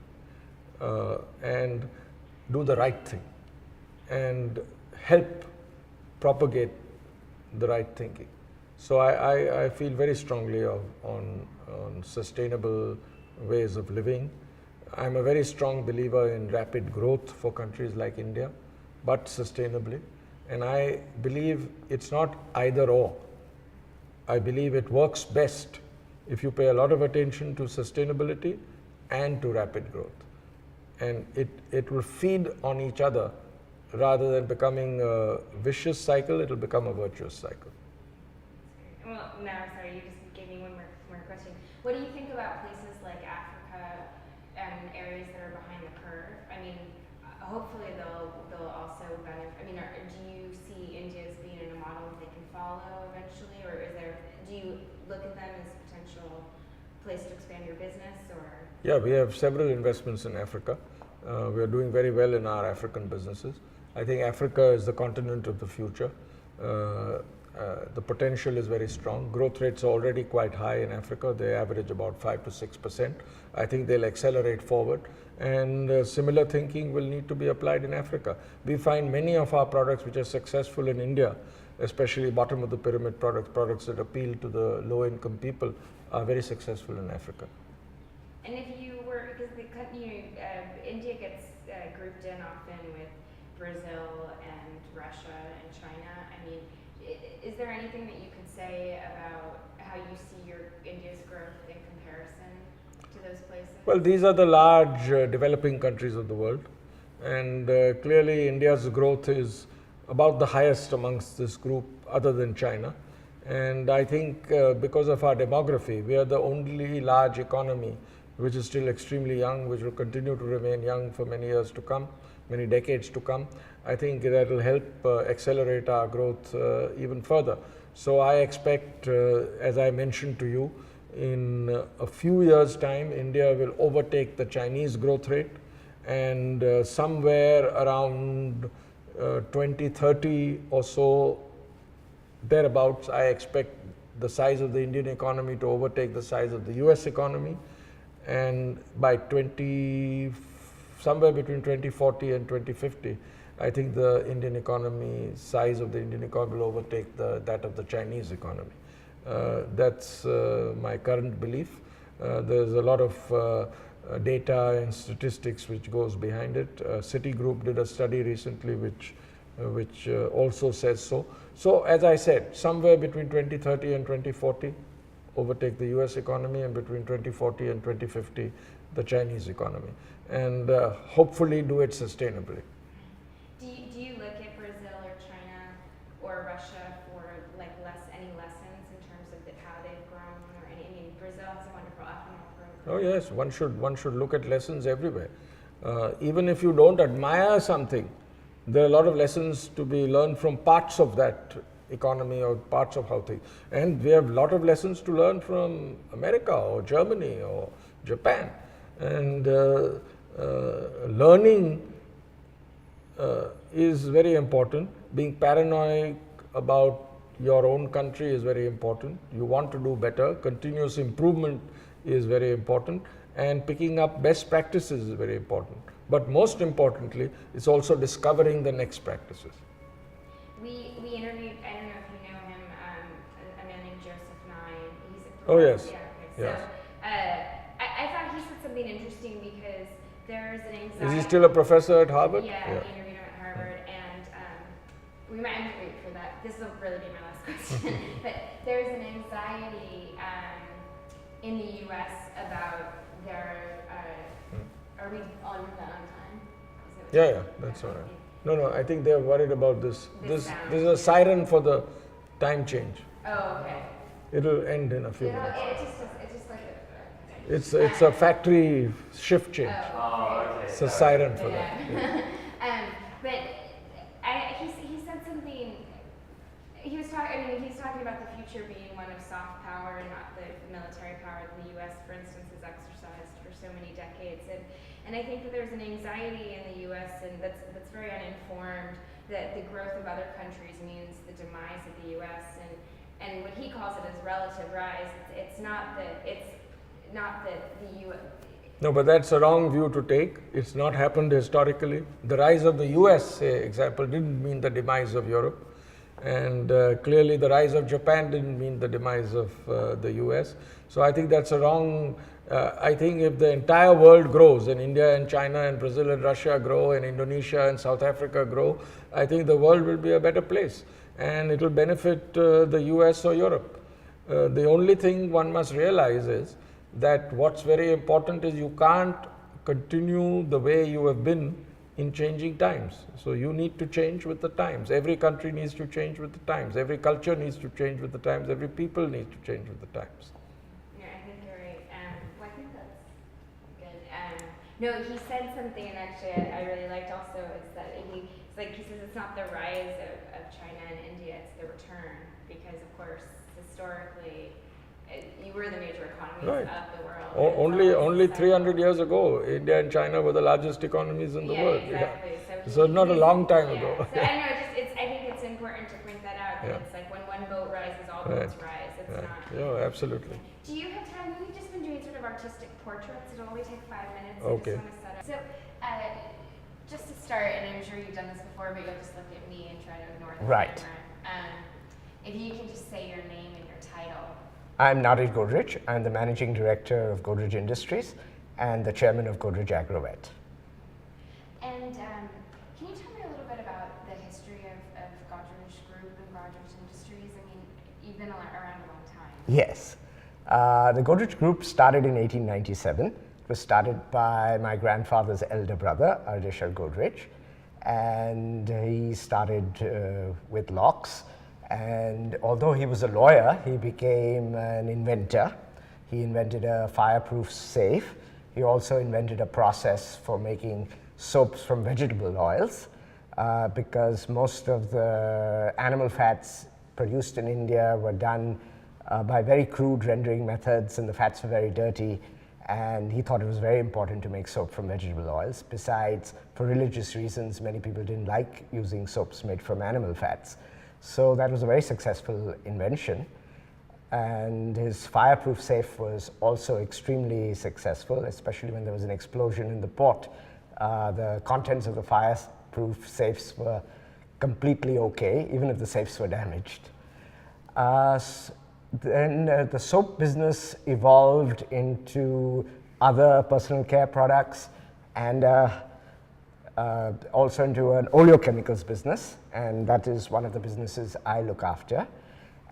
and do the right thing and help propagate the right thinking. So I feel very strongly on sustainable ways of living. I'm a very strong believer in rapid growth for countries like India, but sustainably. And I believe it's not either or. I believe it works best if you pay a lot of attention to sustainability and to rapid growth. And it will feed on each other rather than becoming a vicious cycle, it will become a virtuous cycle. Well, no, sorry, you just gave me one more question. What do you think about places like Africa and areas that are behind the curve? I mean, hopefully they'll also benefit. I mean, do you see India as being in a model that they can follow eventually, or do you look at them as a potential place to expand your business, or? Yeah, we have several investments in Africa. We are doing very well in our African businesses. I think Africa is the continent of the future. The potential is very strong. Growth rates are already quite high in Africa. They average about 5 to 6%. I think they'll accelerate forward, and similar thinking will need to be applied in Africa. We find many of our products which are successful in India, especially bottom of the pyramid products that appeal to the low income people, are very successful in Africa. And if you were, because India gets grouped in often with Brazil and Russia and China. I mean, is there anything that you could say about how you see India's growth in comparison to those places? Well, these are the large developing countries of the world, and clearly India's growth is about the highest amongst this group other than China. And I think because of our demography, we are the only large economy which is still extremely young, which will continue to remain young for many years to come, many decades to come. I think that will help accelerate our growth even further. So I expect, as I mentioned to you, in a few years' time, India will overtake the Chinese growth rate, and somewhere around 2030 or so, thereabouts, I expect the size of the Indian economy to overtake the size of the US economy, and by somewhere between 2040 and 2050, I think the Indian economy, size of the Indian economy will overtake that of the Chinese economy. That's my current belief. There's a lot of data and statistics which goes behind it. Citigroup did a study recently which also says so. So as I said, somewhere between 2030 and 2040, overtake the US economy, and between 2040 and 2050, the Chinese economy, and hopefully do it sustainably. Do you look at Brazil or China or Russia for like any lessons in terms of how they've grown, or any? I mean, Brazil has a wonderful ethanol program. Oh yes, one should look at lessons everywhere. Even if you don't admire something, there are a lot of lessons to be learned from parts of that economy or parts of how things. And we have a lot of lessons to learn from America or Germany or Japan. And learning is very important. Being paranoid about your own country is very important. You want to do better. Continuous improvement is very important. And picking up best practices is very important. But most importantly, it's also discovering the next practices. We interviewed, I don't know if you know him, a man named Joseph Nye. He's a Oh yes. Yeah, okay. Yes. So I thought he said something interesting, because there's an anxiety. Is he still a professor at Harvard? Yeah, we interviewed him at Harvard, and we might wait for that. This will really be my last question. But there's an anxiety in the U.S. about their. Are we on time? Yeah, that's all right. No, I think they're worried about this. This is a siren for the time change. Oh, okay. It'll end in a few minutes. It's just like a. It's a factory shift change. Oh, okay. It's a siren for that. Yeah. But he said something. He was talking about the future being one of soft power and not the military power that the U.S., for instance, has exercised for so many decades. And I think that there's an anxiety in the U.S. and that's very uninformed, that the growth of other countries means the demise of the U.S. and what he calls it as relative rise. It's not that the U.S. No, but that's a wrong view to take. It's not happened historically. The rise of the US, example, didn't mean the demise of Europe. And clearly the rise of Japan didn't mean the demise of the US. So I think that's a wrong. I think if the entire world grows, and India and China and Brazil and Russia grow, and Indonesia and South Africa grow, I think the world will be a better place. And it will benefit the US or Europe. The only thing one must realize is that what's very important is you can't continue the way you have been in changing times. So you need to change with the times. Every country needs to change with the times. Every culture needs to change with the times. Every people needs to change with the times. Yeah, I think you're right. Well, I think that's good. No, he said something, and actually I really liked also, is that he says it's not the rise of China and India, it's the return, because of course historically you were the major economies of the world. Only 300 years ago, India and China were the largest economies in the world. Exactly. Yeah. So not a long time ago. So I know, I think it's important to point that out, that it's like when one boat rises, all boats rise. It's not. Yeah, absolutely. Do you have time? We've just been doing sort of artistic portraits. It'll only take 5 minutes. Okay. I just want to set up. So, just to start, and I'm sure you've done this before, but you'll just look at me and try to ignore the camera. If you can just say your name and your title. I'm Nadir Godrej. I'm the Managing Director of Godrej Industries and the Chairman of Godrej Agrovet. And can you tell me a little bit about the history of Godrej Group and Godrej Industries? I mean, you've been around a long time. Yes. The Godrej Group started in 1897. It was started by my grandfather's elder brother, Ardeshir Godrej. And he started with locks. And although he was a lawyer, he became an inventor. He invented a fireproof safe. He also invented a process for making soaps from vegetable oils, because most of the animal fats produced in India were done by very crude rendering methods, and the fats were very dirty. And he thought it was very important to make soap from vegetable oils. Besides, for religious reasons, many people didn't like using soaps made from animal fats. So that was a very successful invention, and his fireproof safe was also extremely successful, especially when there was an explosion in the port. The contents of the fireproof safes were completely okay, even if the safes were damaged. Then the soap business evolved into other personal care products and also into an oleochemicals business, and that is one of the businesses I look after.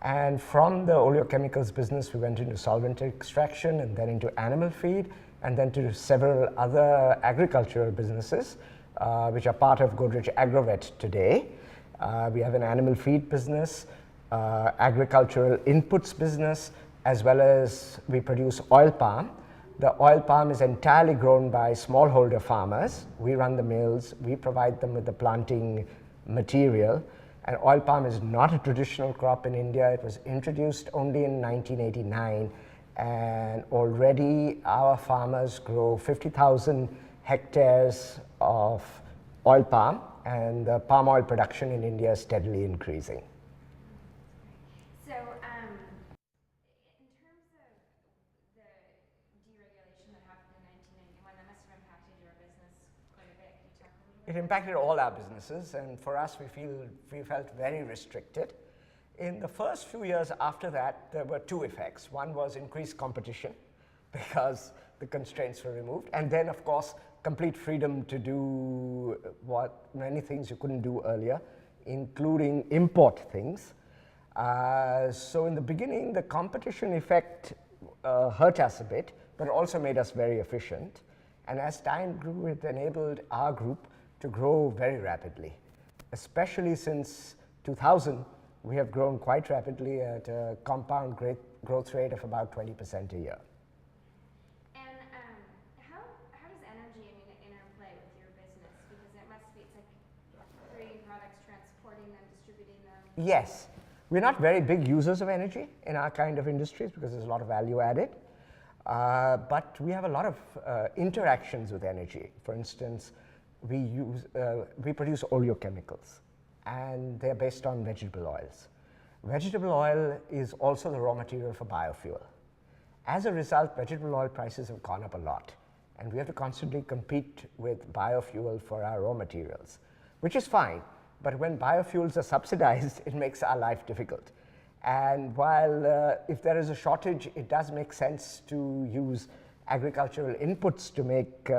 And from the oleochemicals business, we went into solvent extraction and then into animal feed and then to several other agricultural businesses, which are part of Godrej Agrovet today. We have an animal feed business, agricultural inputs business, as well as we produce oil palm. The oil palm is entirely grown by smallholder farmers. We run the mills, we provide them with the planting material. And oil palm is not a traditional crop in India. It was introduced only in 1989, and already our farmers grow 50,000 hectares of oil palm, and the palm oil production in India is steadily increasing. So, in terms of the deregulation that happened in 1991, that must have impacted your business quite a bit. Can you talk a little bit? It impacted all our businesses, and for us, we felt very restricted. In the first few years after that, there were two effects. One was increased competition because the constraints were removed, and then, of course, complete freedom to do many things you couldn't do earlier, including import things. So in the beginning, the competition effect hurt us a bit, but also made us very efficient. And as time grew, it enabled our group to grow very rapidly. Especially since 2000, we have grown quite rapidly at a compound growth rate of about 20% a year. And how does energy interplay with your business? Because it must be, it's like creating products, transporting them, distributing them. Yes. We're not very big users of energy in our kind of industries because there's a lot of value added. But we have a lot of interactions with energy. For instance, we produce oleochemicals, and they're based on vegetable oils. Vegetable oil is also the raw material for biofuel. As a result, vegetable oil prices have gone up a lot, and we have to constantly compete with biofuel for our raw materials, which is fine. But when biofuels are subsidized, it makes our life difficult. And while if there is a shortage, it does make sense to use agricultural inputs to make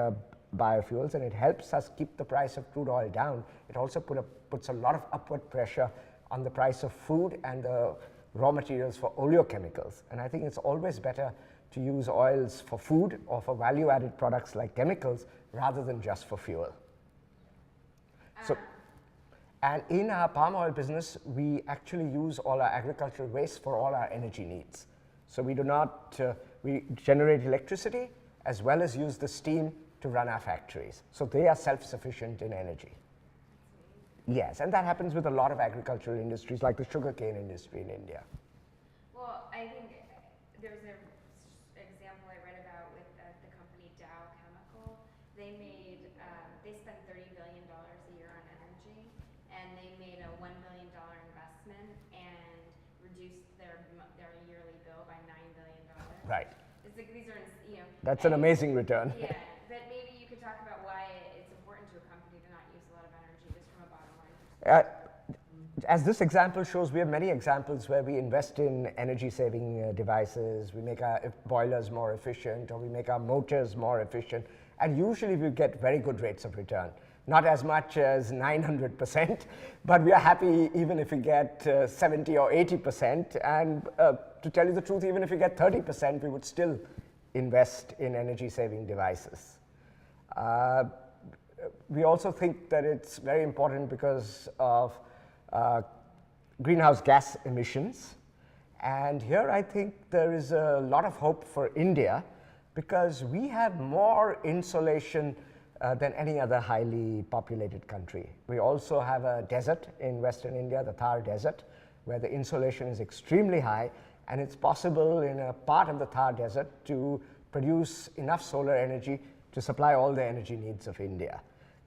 biofuels, and it helps us keep the price of crude oil down. It also puts a lot of upward pressure on the price of food and the raw materials for oleochemicals. And I think it's always better to use oils for food or for value-added products like chemicals rather than just for fuel. And in our palm oil business, we actually use all our agricultural waste for all our energy needs. So we do not, we generate electricity as well as use the steam to run our factories. So they are self-sufficient in energy. Yes, and that happens with a lot of agricultural industries like the sugarcane industry in India. Well, I think there's an example I read about with the company Dow Chemical. They spent $30 billion a year on energy, and they made a $1 billion investment and reduced their yearly bill by $9 billion. Right. It's like these are, That's an amazing return. Yeah, but maybe you could talk about why it's important to a company to not use a lot of energy, just from a bottom line perspective. As this example shows, we have many examples where we invest in energy-saving devices. We make our boilers more efficient, or we make our motors more efficient, and usually we get very good rates of return. Not as much as 900%, but we are happy even if we get 70 or 80%. And to tell you the truth, even if we get 30%, we would still invest in energy-saving devices. We also think that it's very important because of greenhouse gas emissions. And here I think there is a lot of hope for India because we have more insolation than any other highly populated country. We also have a desert in Western India, the Thar Desert, where the insolation is extremely high, and it's possible in a part of the Thar Desert to produce enough solar energy to supply all the energy needs of India.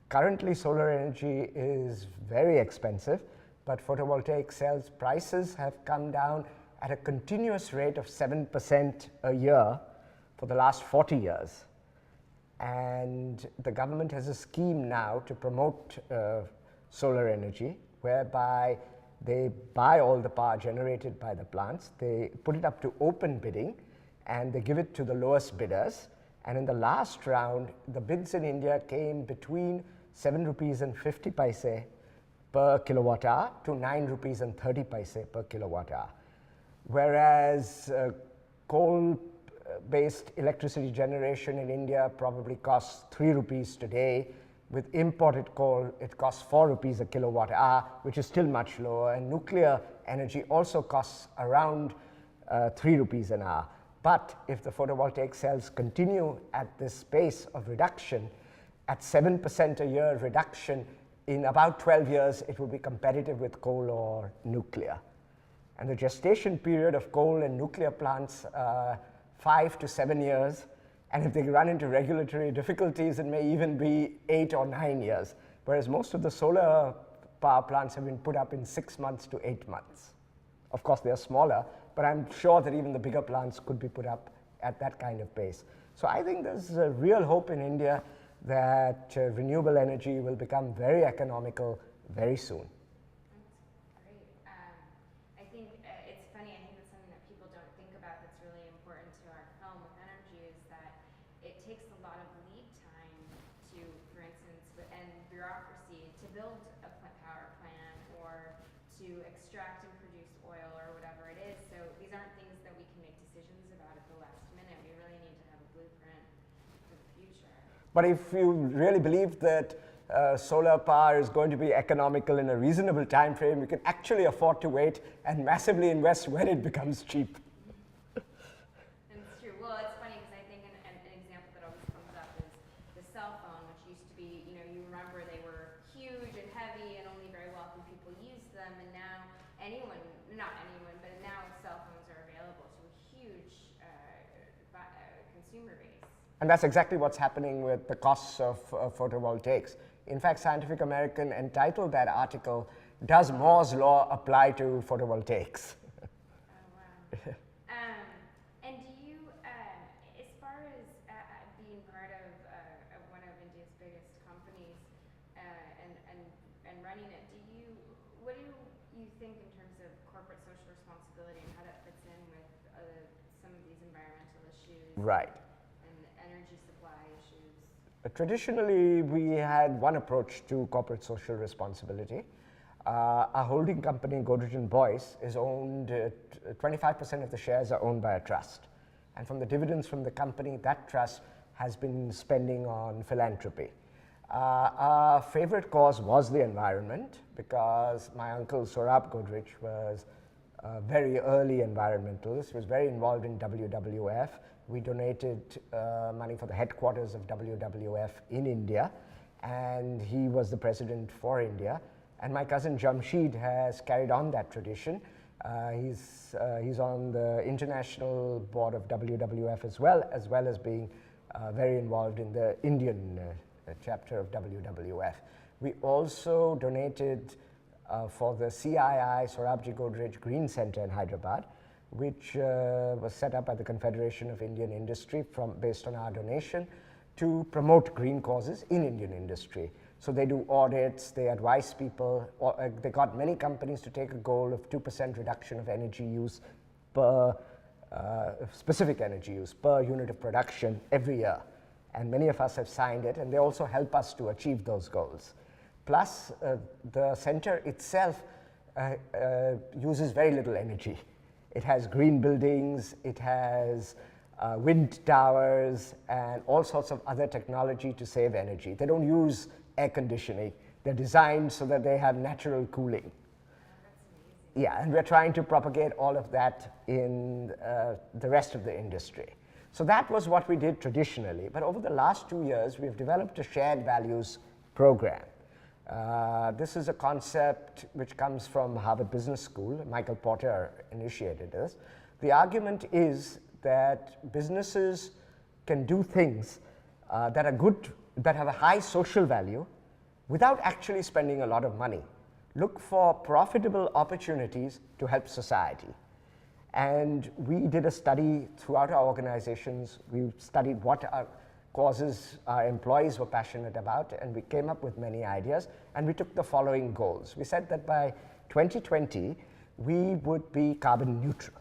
Currently, solar energy is very expensive, but photovoltaic cells prices have come down at a continuous rate of 7% a year for the last 40 years. And the government has a scheme now to promote solar energy, whereby They buy all the power generated by the plants, they put it up to open bidding, and they give it to the lowest bidders. And in the last round, the bids in India came between 7 rupees and 50 paise per kilowatt hour to 9 rupees and 30 paise per kilowatt hour. Whereas coal-based electricity generation in India probably costs 3 rupees today. With imported coal, it costs 4 rupees a kilowatt hour, which is still much lower. And nuclear energy also costs around 3 rupees an hour. But if the photovoltaic cells continue at this pace of reduction, at 7% a year reduction, in about 12 years, it will be competitive with coal or nuclear. And the gestation period of coal and nuclear plants, 5 to 7 years. And if they run into regulatory difficulties, it may even be 8 or 9 years. Whereas most of the solar power plants have been put up in 6 months to 8 months. Of course, they are smaller, but I'm sure that even the bigger plants could be put up at that kind of pace. So I think there's a real hope in India that renewable energy will become very economical very soon. That's great. I think it's funny, I think that's something that people don't think about that's really important to our film with energy is that it takes a lot of lead time to, for instance, and bureaucracy to build a power plant or to extract and produce oil or whatever it is. So these aren't things that we can make decisions about at the last minute. We really need to have a blueprint for the future. But if you really believe that solar power is going to be economical in a reasonable time frame, you can actually afford to wait and massively invest when it becomes cheap. It's true. Well, it's funny because I think an example that always comes up is the cell phone, which used to be, you remember they were huge and heavy and only very wealthy people used them, and now not anyone, but now cell phones are available to a huge consumer base. And that's exactly what's happening with the costs of photovoltaics. In fact, Scientific American entitled that article, "Does Moore's Law Apply to Photovoltaics?" Oh, wow. And do you, as far as being part of one of India's biggest companies and running it, what do you think in terms of corporate social responsibility and how that fits in with some of these environmental issues? Right. Energy supply issues? Traditionally, we had one approach to corporate social responsibility. Our holding company, Godrej & Boyce, is owned, 25% of the shares are owned by a trust. And from the dividends from the company, that trust has been spending on philanthropy. Our favorite cause was the environment because my uncle Saurabh Godrej was a very early environmentalist. He was very involved in WWF. We donated money for the headquarters of WWF in India, and he was the president for India. And my cousin Jamshed has carried on that tradition. He's on the international board of WWF as well as being very involved in the Indian chapter of WWF. We also donated for the CII, Saurabhji Godrej Green Center in Hyderabad, which was set up by the Confederation of Indian Industry based on our donation to promote green causes in Indian industry. So they do audits, they advise people, they got many companies to take a goal of 2% reduction of energy use per, specific energy use per unit of production every year. And many of us have signed it, and they also help us to achieve those goals. Plus, the center itself uses very little energy. It has green buildings, it has wind towers, and all sorts of other technology to save energy. They don't use air conditioning. They're designed so that they have natural cooling. That's amazing. Yeah, and we're trying to propagate all of that in the rest of the industry. So that was what we did traditionally. But over the last 2 years, we've developed a shared values program. This is a concept which comes from Harvard Business School. Michael Porter initiated this. The argument is that businesses can do things that are good, that have a high social value without actually spending a lot of money. Look for profitable opportunities to help society. And we did a study throughout our organizations. We studied what causes our employees were passionate about, and we came up with many ideas, and we took the following goals. We said that by 2020, we would be carbon neutral.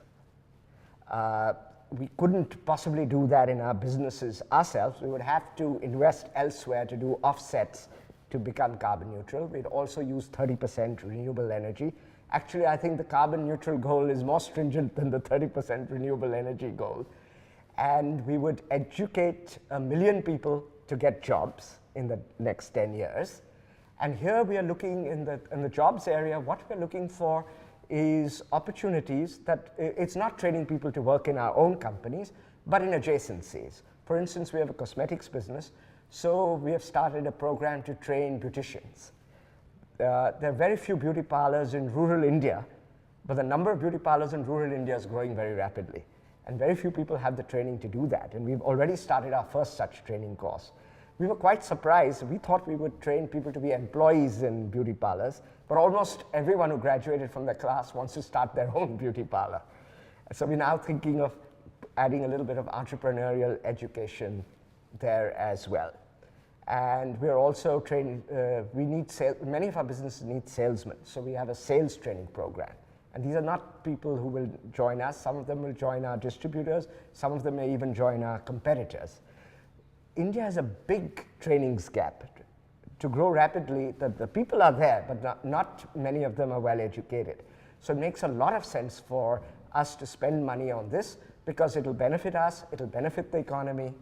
We couldn't possibly do that in our businesses ourselves. We would have to invest elsewhere to do offsets to become carbon neutral. We'd also use 30% renewable energy. Actually, I think the carbon neutral goal is more stringent than the 30% renewable energy goal. And we would educate 1 million people to get jobs in the next 10 years. And here we are looking in the jobs area, what we're looking for is opportunities that it's not training people to work in our own companies, but in adjacencies. For instance, we have a cosmetics business, so we have started a program to train beauticians. There are very few beauty parlors in rural India, but the number of beauty parlors in rural India is growing very rapidly. And very few people have the training to do that. And we've already started our first such training course. We were quite surprised. We thought we would train people to be employees in beauty parlors, but almost everyone who graduated from the class wants to start their own beauty parlor. So we're now thinking of adding a little bit of entrepreneurial education there as well. And we're also training, many of our businesses need salesmen, so we have a sales training program. And these are not people who will join us. Some of them will join our distributors. Some of them may even join our competitors. India has a big trainings gap. To grow rapidly, the people are there, but not many of them are well educated. So it makes a lot of sense for us to spend money on this because it'll benefit us, it'll benefit the economy,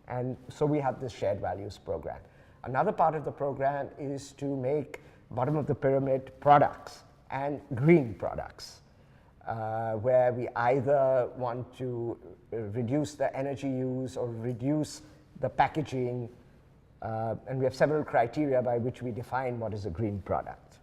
and so we have this shared values program. Another part of the program is to make bottom of the pyramid products and green products, where we either want to reduce the energy use or reduce the packaging, and we have several criteria by which we define what is a green product.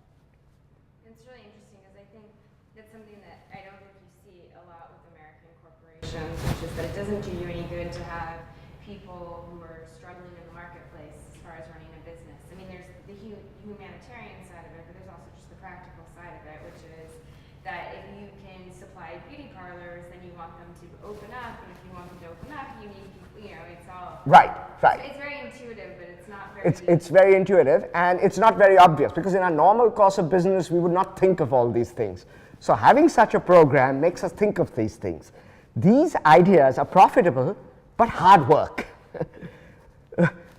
It's really interesting because I think that's something that I don't think you see a lot with American corporations, which is that it doesn't do you any good to have people who are struggling in the marketplace as far as running a business. I mean, there's the humanitarian side of it, but there's also just the practical side of it, which is that if you can supply beauty parlors, then you want them to open up, and if you want them to open up, you need people, you know, it's all... Right. It's very intuitive, but it's not very... It's very intuitive, and it's not very obvious, because in our normal course of business, we would not think of all these things. So having such a program makes us think of these things. These ideas are profitable, but hard work.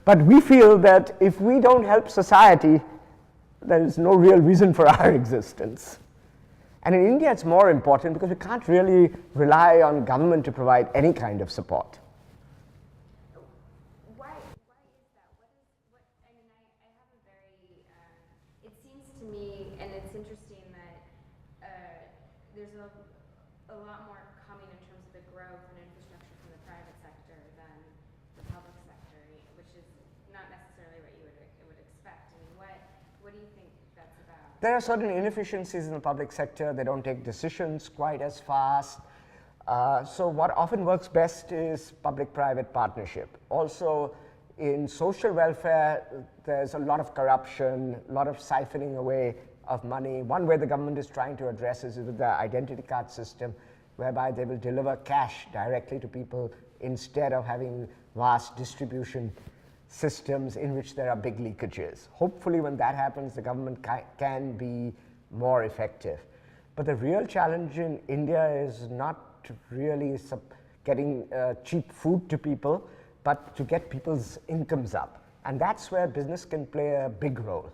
But we feel that if we don't help society, there is no real reason for our existence. And in India, it's more important because we can't really rely on government to provide any kind of support. Why is that? I mean, I have a very, it seems to me, and it's interesting that there's a lot more coming in terms of the growth and infrastructure from the private sector than the public sector, which is not necessarily what you would expect. I mean, what do you think that's about? There are certain inefficiencies in the public sector. They don't take decisions quite as fast. So what often works best is public-private partnership. Also, in social welfare, there's a lot of corruption, a lot of siphoning away of money. One way the government is trying to address is with the identity card system, whereby they will deliver cash directly to people instead of having vast distribution systems in which there are big leakages. Hopefully when that happens, the government can be more effective. But the real challenge in India is not really getting cheap food to people, but to get people's incomes up. And that's where business can play a big role.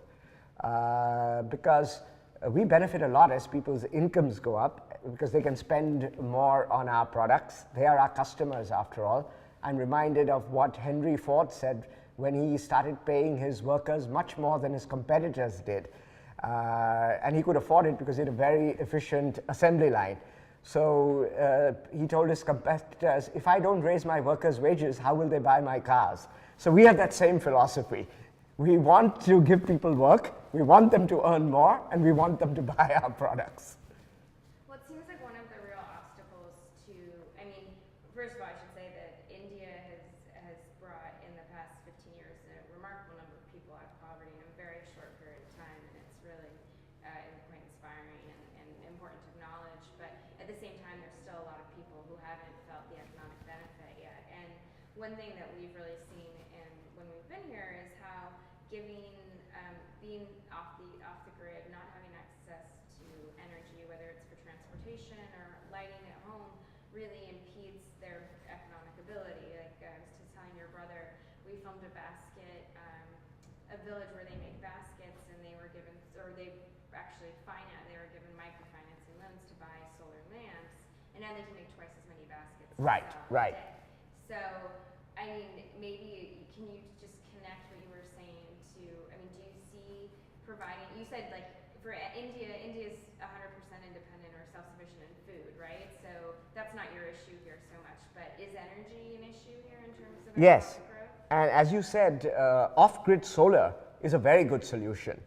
Because we benefit a lot as people's incomes go up, because they can spend more on our products. They are our customers after all. I'm reminded of what Henry Ford said when he started paying his workers much more than his competitors did. And he could afford it because he had a very efficient assembly line. So he told his competitors, if I don't raise my workers' wages, how will they buy my cars? So we have that same philosophy. We want to give people work, we want them to earn more, and we want them to buy our products. Well, it seems like one of the real obstacles to, I mean, first of all, I should say that India has brought in the past 15 years a remarkable number of people out of poverty in a very short period of time, and it's really quite inspiring and important to acknowledge. But at the same time, there's still a lot of people who haven't felt the economic benefit yet. And one thing that we've really seen when we've been here is how giving, being off the grid, not having access to transportation or lighting at home really impedes their economic ability. Like I was just telling your brother, we filmed a village where they make baskets, and they were given, or they actually they were given microfinancing loans to buy solar lamps, and now they can make twice as many baskets. Right, right. A day. So, I mean, maybe can you just connect what you were saying to? I mean, do you see providing? You said like for India, India's 100% independent or self-sufficient in food, right? So that's not your issue here so much. But is energy an issue here in terms of Yes. economic growth? And as you said, off-grid solar is a very good solution.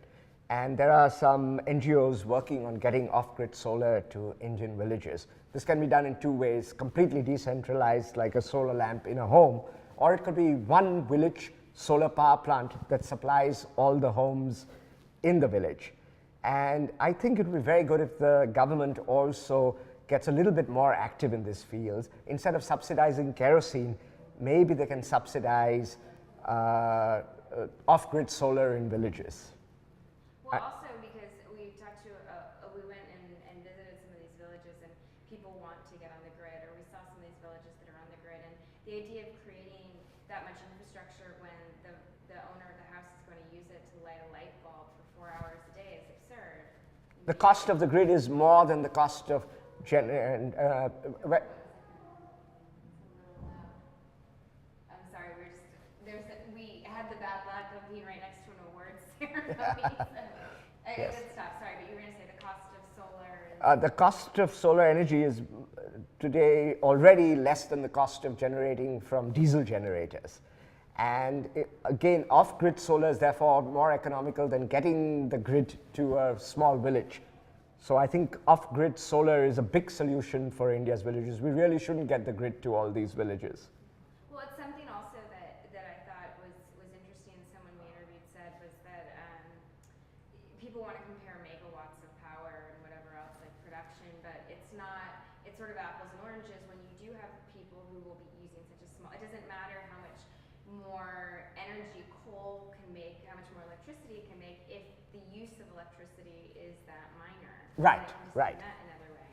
And there are some NGOs working on getting off-grid solar to Indian villages. This can be done in two ways, completely decentralized like a solar lamp in a home, or it could be one village solar power plant that supplies all the homes in the village. And I think it would be very good if the government also gets a little bit more active in this field. Instead of subsidizing kerosene, maybe they can subsidize off-grid solar in villages. Well, also because we talked to, we went and visited some of these villages, and people want to get on the grid, or we saw some of these villages that are on the grid, and the idea of creating that much infrastructure when the owner of the house is going to use it to light a light bulb for 4 hours a day is absurd. The cost of the grid is more than the cost of I'm sorry, we had the bad luck of being right next to an awards ceremony. So Yes. let's stop. Sorry, but you were going to say the cost of solar. The cost of solar energy is today already less than the cost of generating from diesel generators. And again, off-grid solar is therefore more economical than getting the grid to a small village. So I think off-grid solar is a big solution for India's villages. We really shouldn't get the grid to all these villages. Well, it's something also that I thought was interesting. Someone we interviewed said was that people want to compare megawatts of power and whatever else like production, but it's not. It's sort of apples and oranges when you do have people who will be using such a small. It doesn't matter how much more energy coal can make, how much more electricity it can make, if the use of electricity is that minor. Right, Just right. That another way.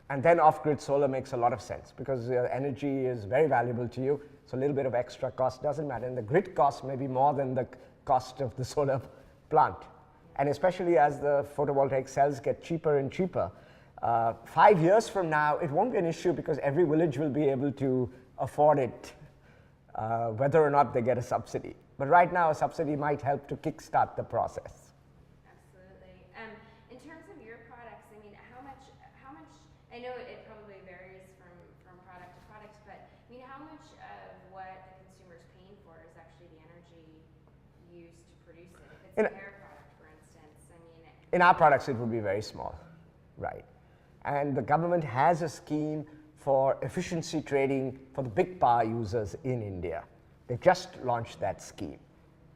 And then off-grid solar makes a lot of sense because energy is very valuable to you. So a little bit of extra cost doesn't matter. And the grid cost may be more than the cost of the solar plant. And especially as the photovoltaic cells get cheaper and cheaper, 5 years from now, it won't be an issue because every village will be able to afford it, whether or not they get a subsidy. But right now, a subsidy might help to kickstart the process. Absolutely. In terms of your products, I mean, how much? I know it probably varies from product to product, but I mean, how much of what the consumer is paying for is actually the energy used to produce it? If it's a hair product, for instance, I mean. In our products, it would be very small, right? And the government has a scheme for efficiency trading for the big power users in India. They've just launched that scheme.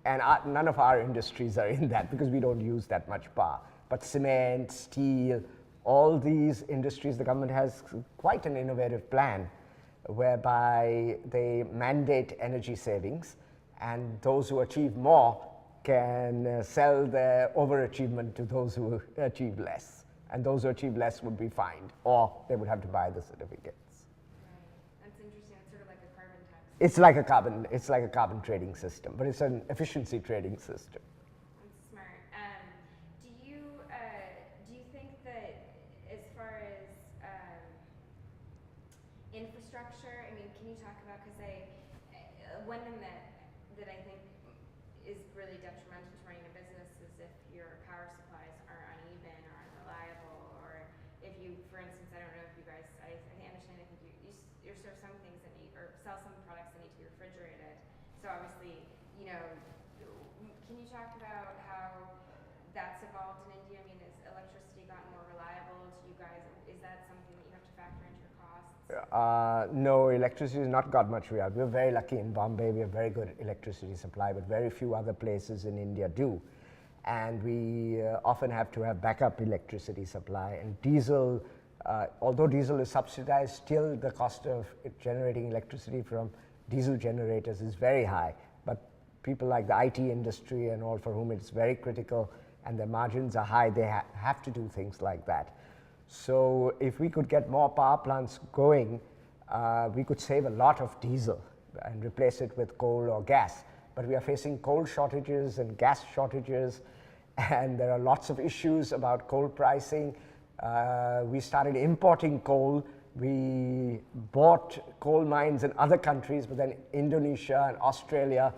And none of our industries are in that because we don't use that much power. But cement, steel, all these industries, the government has quite an innovative plan whereby they mandate energy savings, and those who achieve more can sell their overachievement to those who achieve less. And those who achieve less would be fined, or they would have to buy the certificates. Right. That's interesting. It's sort of like a carbon tax. It's like a carbon trading system, but it's an efficiency trading system. That's smart. Do you think that as far as infrastructure, I mean, can you talk about, because one thing that I think is really detrimental to running a business is if your power supplies are uneven or unreliable, or if you, for instance, I don't know if you guys, I understand, I think you serve some things that need, or sell some products that need to be refrigerated. So obviously, you know, can you talk about how that's evolved in India? I mean, has electricity gotten more reliable to you guys? Is that something that you have to factor into your costs? No, electricity has not got much real. We're very lucky in Bombay. We have very good electricity supply, but very few other places in India do. And we often have to have backup electricity supply. And diesel, although diesel is subsidized, still the cost of generating electricity from diesel generators is very high. But people like the IT industry and all, for whom it's very critical and their margins are high, they have to do things like that. So if we could get more power plants going, we could save a lot of diesel and replace it with coal or gas. But we are facing coal shortages and gas shortages, and there are lots of issues about coal pricing. We started importing coal. We bought coal mines in other countries, but then Indonesia and Australia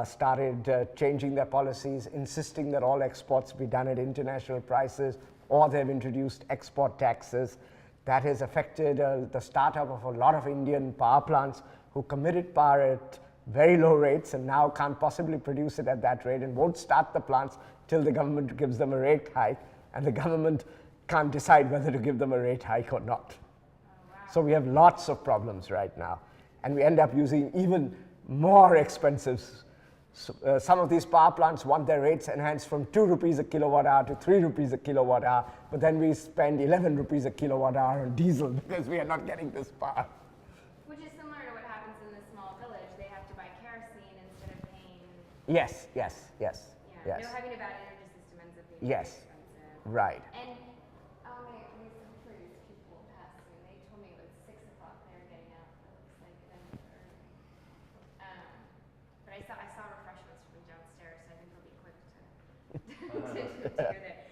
started changing their policies, insisting that all exports be done at international prices, or they've introduced export taxes. That has affected the startup of a lot of Indian power plants who committed power at very low rates and now can't possibly produce it at that rate and won't start the plants till the government gives them a rate hike, and the government can't decide whether to give them a rate hike or not. So we have lots of problems right now, and we end up using even more expensive. Some of these power plants want their rates enhanced from 2 rupees a kilowatt hour to 3 rupees a kilowatt hour, but then we spend 11 rupees a kilowatt hour on diesel because we are not getting this power. Which is similar to what happens in the small village. They have to buy kerosene instead of paying. Yes. Yeah. No, having a bad energy system ends up being Yes. very expensive. Right. And hopefully these people will pass soon. They told me it was 6 o'clock they were getting out. It looks like it ended early. But I saw refreshments from downstairs, so I think they'll be quick to to go there.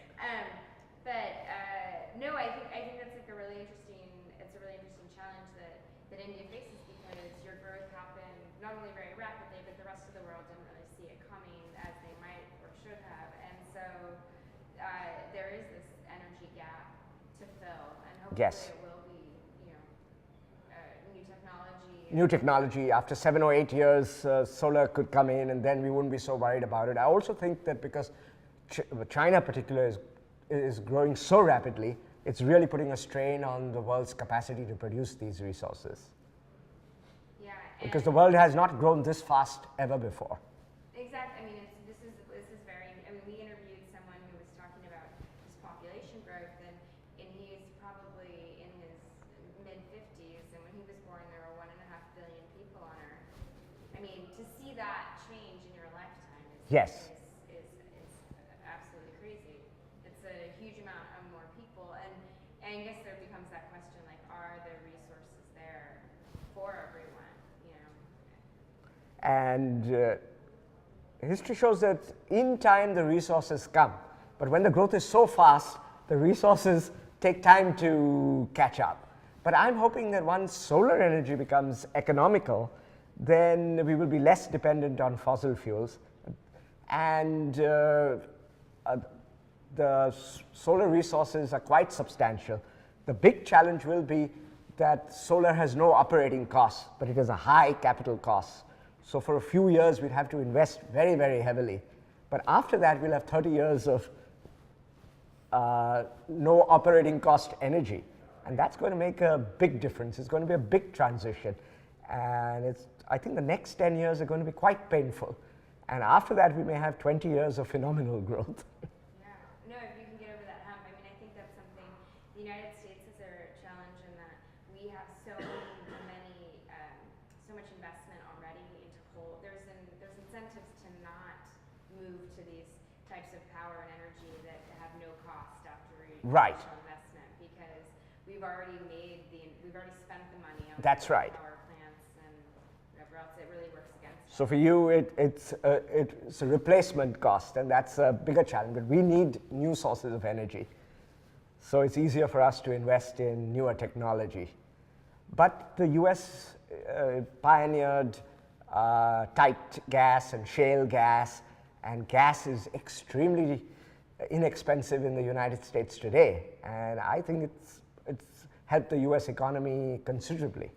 No, I think that's like a really interesting. It's a really interesting challenge that India faces, because your growth happened not only very rapidly, but the rest of the world didn't really see it coming as they might or should have, and so there is this energy gap to fill, and hopefully Yes. it will be, new technology. New technology. After 7 or 8 years, solar could come in, and then we wouldn't be so worried about it. I also think that because China particularly is growing so rapidly, it's really putting a strain on the world's capacity to produce these resources. Yeah. Because the world has not grown this fast ever before. Exactly. I mean, this is very. I mean, we interviewed someone who was talking about his population growth, and he's probably in his mid-50s, and when he was born, there were 1.5 billion people on Earth. I mean, to see that change in your lifetime Yes. is absolutely crazy. It's a huge amount of more people, and I guess there becomes that question, like, are the resources there for everyone? And history shows that in time the resources come, but when the growth is so fast, the resources take time to catch up. But I'm hoping that once solar energy becomes economical, then we will be less dependent on fossil fuels, and the solar resources are quite substantial. The big challenge will be that solar has no operating costs, but it has a high capital cost. So for a few years, we'd have to invest very, very heavily. But after that, we'll have 30 years of no operating cost energy. And that's going to make a big difference. It's going to be a big transition. And I think the next 10 years are going to be quite painful. And after that, we may have 20 years of phenomenal growth. Yeah. No, if you can get over that hump. I mean, I think that's something the United States has a challenge in that we have so much investment already into coal. There's incentives to not move to these types of power and energy that have no cost after Right. initial investment, because we've already spent the money on That's right. power plants and whatever else. It really works against us. So for you, it's a replacement cost, and that's a bigger challenge. But we need new sources of energy. So it's easier for us to invest in newer technology. But the US pioneered tight gas and shale gas, and gas is extremely inexpensive in the United States today. And I think it's helped the US economy considerably.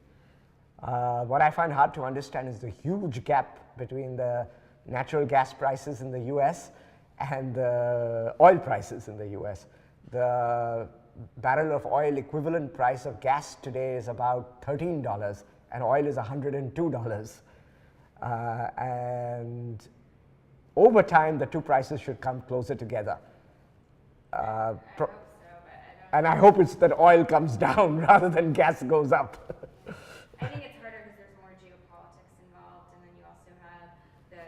What I find hard to understand is the huge gap between the natural gas prices in the US and the oil prices in the US. The barrel of oil equivalent price of gas today is about $13, and oil is $102. And over time, the two prices should come closer together. I hope so, but I don't. And I hope it's that oil comes down rather than gas goes up. I think it's harder because there's more geopolitics involved, and then you also have the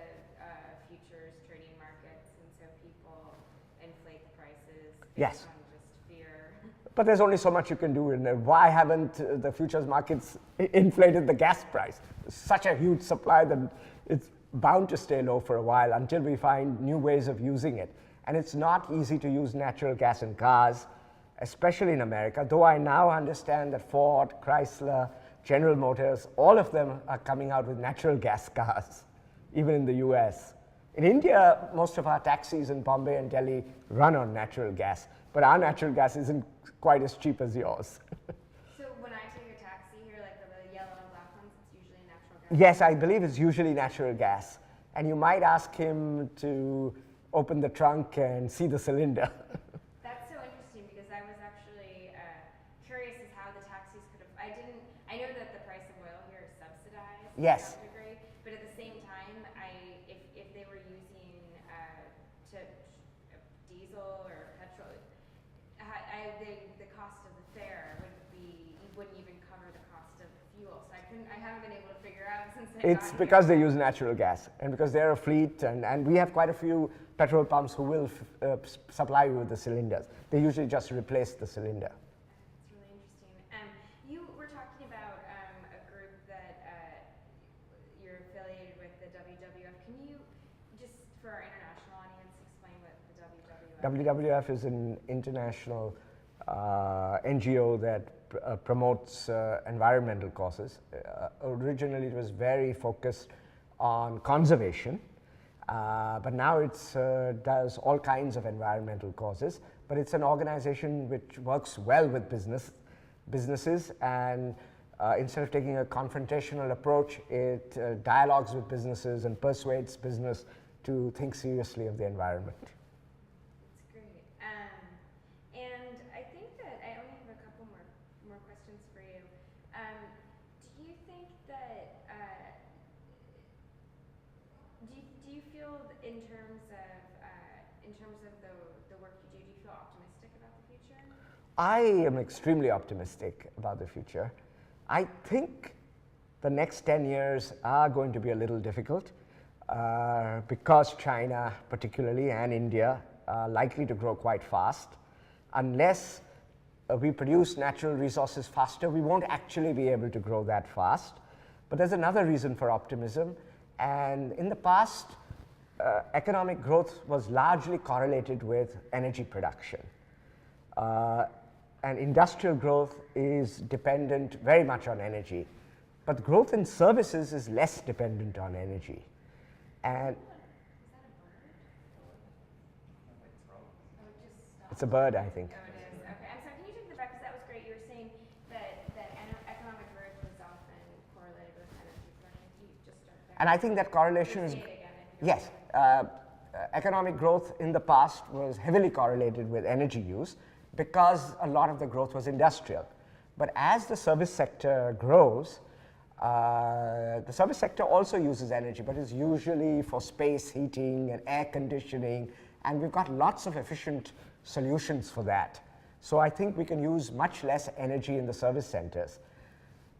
futures trading markets, and so people inflate the prices based Yes. on just fear. But there's only so much you can do, and why haven't the futures markets inflated the gas price? Such a huge supply that it's bound to stay low for a while until we find new ways of using it. And it's not easy to use natural gas in cars, especially in America, though I now understand that Ford, Chrysler, General Motors, all of them are coming out with natural gas cars, even in the US. In India, most of our taxis in Bombay and Delhi run on natural gas, but our natural gas isn't quite as cheap as yours. So when I take a taxi here, like the yellow and black ones, it's usually natural gas? Yes, I believe it's usually natural gas. And you might ask him to open the trunk and see the cylinder. That's so interesting because I was actually curious as how the taxis could have, I know that the price of oil here is subsidized Yes. to some degree, but at the same time, if they were using diesel or petrol, the cost of the fare wouldn't even cover the cost of fuel. So I haven't been able to figure out since I It's got because here. they use natural gas and because they're a fleet, and we have quite a few petrol pumps who will supply you with the cylinders. They usually just replace the cylinder. That's really interesting. You were talking about a group that you're affiliated with, the WWF. Can you just, for our international audience, explain what the WWF is? WWF is an international NGO that promotes environmental causes. Originally, it was very focused on conservation, but now it does all kinds of environmental causes. But it's an organization which works well with businesses, and instead of taking a confrontational approach, it dialogues with businesses and persuades business to think seriously of the environment. That's great. And I think that I only have a couple more questions for you. Do you think that do you feel in terms of the work you do you feel optimistic about the future? I am extremely optimistic about the future. I think the next 10 years are going to be a little difficult because China particularly and India are likely to grow quite fast. Unless we produce natural resources faster, we won't actually be able to grow that fast. But there's another reason for optimism, and in the past, economic growth was largely correlated with energy production. And industrial growth is dependent very much on energy. But growth in services is less dependent on energy. And it's a bird, I think. Oh, it is. Okay. I'm sorry. Can you take the back? Because that was great. You were saying that economic growth was often correlated with energy production. Can you just start there? And I think that correlation is, Say it again. If you yes, economic growth in the past was heavily correlated with energy use because a lot of the growth was industrial. But as the service sector grows, the service sector also uses energy, but it's usually for space heating and air conditioning, and we've got lots of efficient solutions for that. So I think we can use much less energy in the service centers.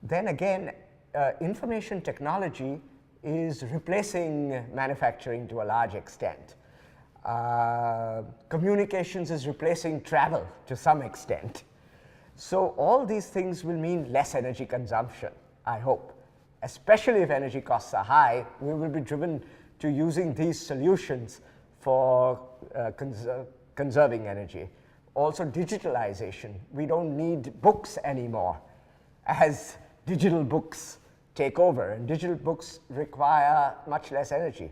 Then again, information technology is replacing manufacturing to a large extent. Communications is replacing travel to some extent. So all these things will mean less energy consumption, I hope. Especially if energy costs are high, we will be driven to using these solutions for conserving energy. Also digitalization. We don't need books anymore as digital books take over, and digital books require much less energy.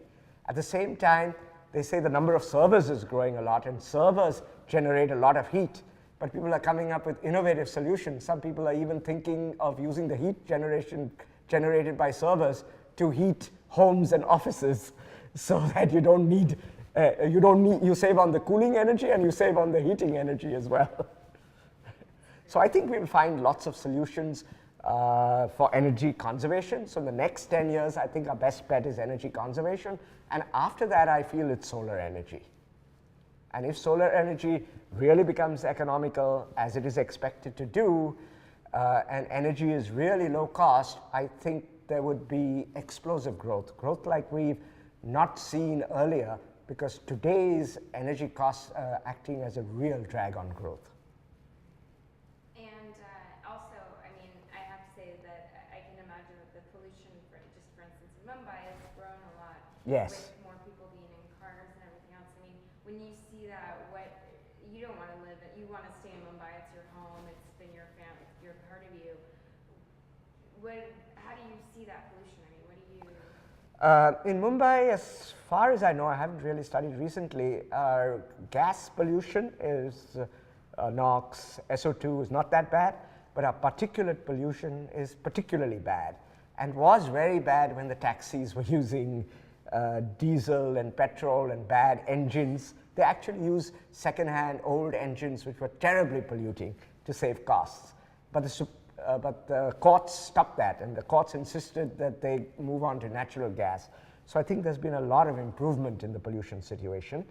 At the same time, they say the number of servers is growing a lot, and servers generate a lot of heat, but people are coming up with innovative solutions. Some people are even thinking of using the heat generated by servers to heat homes and offices, so that you don't need, you save on the cooling energy and you save on the heating energy as well. So I think we'll find lots of solutions for energy conservation. So in the next 10 years, I think our best bet is energy conservation. And after that, I feel it's solar energy. And if solar energy really becomes economical, as it is expected to do, and energy is really low cost, I think there would be explosive growth like we've not seen earlier, because today's energy costs are acting as a real drag on growth. Yes. with more people being in cars and everything else. I mean, when you see that, you don't want to live it. You want to stay in Mumbai. It's your home. It's been your family. It's your part of you. How do you see that pollution? I mean, what do you? In Mumbai, as far as I know, I haven't really studied recently, gas pollution is NOx, SO2 is not that bad, but our particulate pollution is particularly bad and was very bad when the taxis were using diesel and petrol and bad engines. They actually use second-hand old engines which were terribly polluting to save costs. But the courts stopped that, and the courts insisted that they move on to natural gas. So I think there's been a lot of improvement in the pollution situation.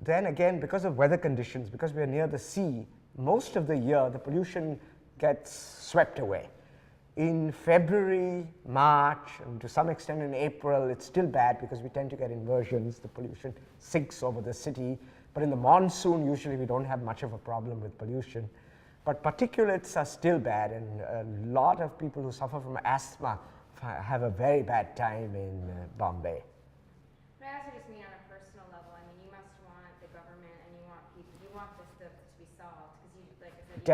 Then again, because of weather conditions, because we are near the sea, most of the year the pollution gets swept away. In February, March, and to some extent in April, it's still bad because we tend to get inversions. The pollution sinks over the city. But in the monsoon, usually we don't have much of a problem with pollution. But particulates are still bad, and a lot of people who suffer from asthma have a very bad time in Bombay. But I also just mean on a personal level. I mean, you must want the government and you want this to be solved because you, like I said.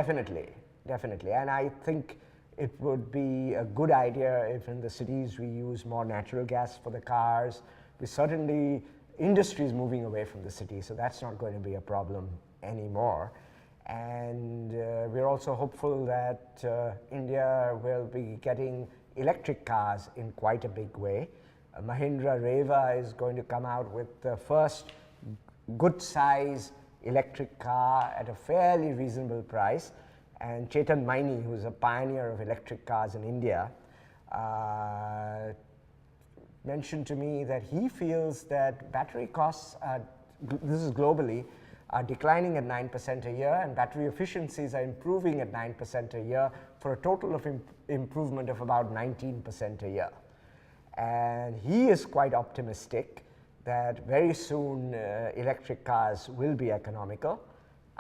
Definitely. And I think it would be a good idea if in the cities we use more natural gas for the cars. Industry is moving away from the city, so that's not going to be a problem anymore. And we're also hopeful that India will be getting electric cars in quite a big way. Mahindra Reva is going to come out with the first good size electric car at a fairly reasonable price. And Chetan Maini, who's a pioneer of electric cars in India, mentioned to me that he feels that battery costs this is globally, are declining at 9% a year, and battery efficiencies are improving at 9% a year for a total of improvement of about 19% a year. And he is quite optimistic that very soon electric cars will be economical.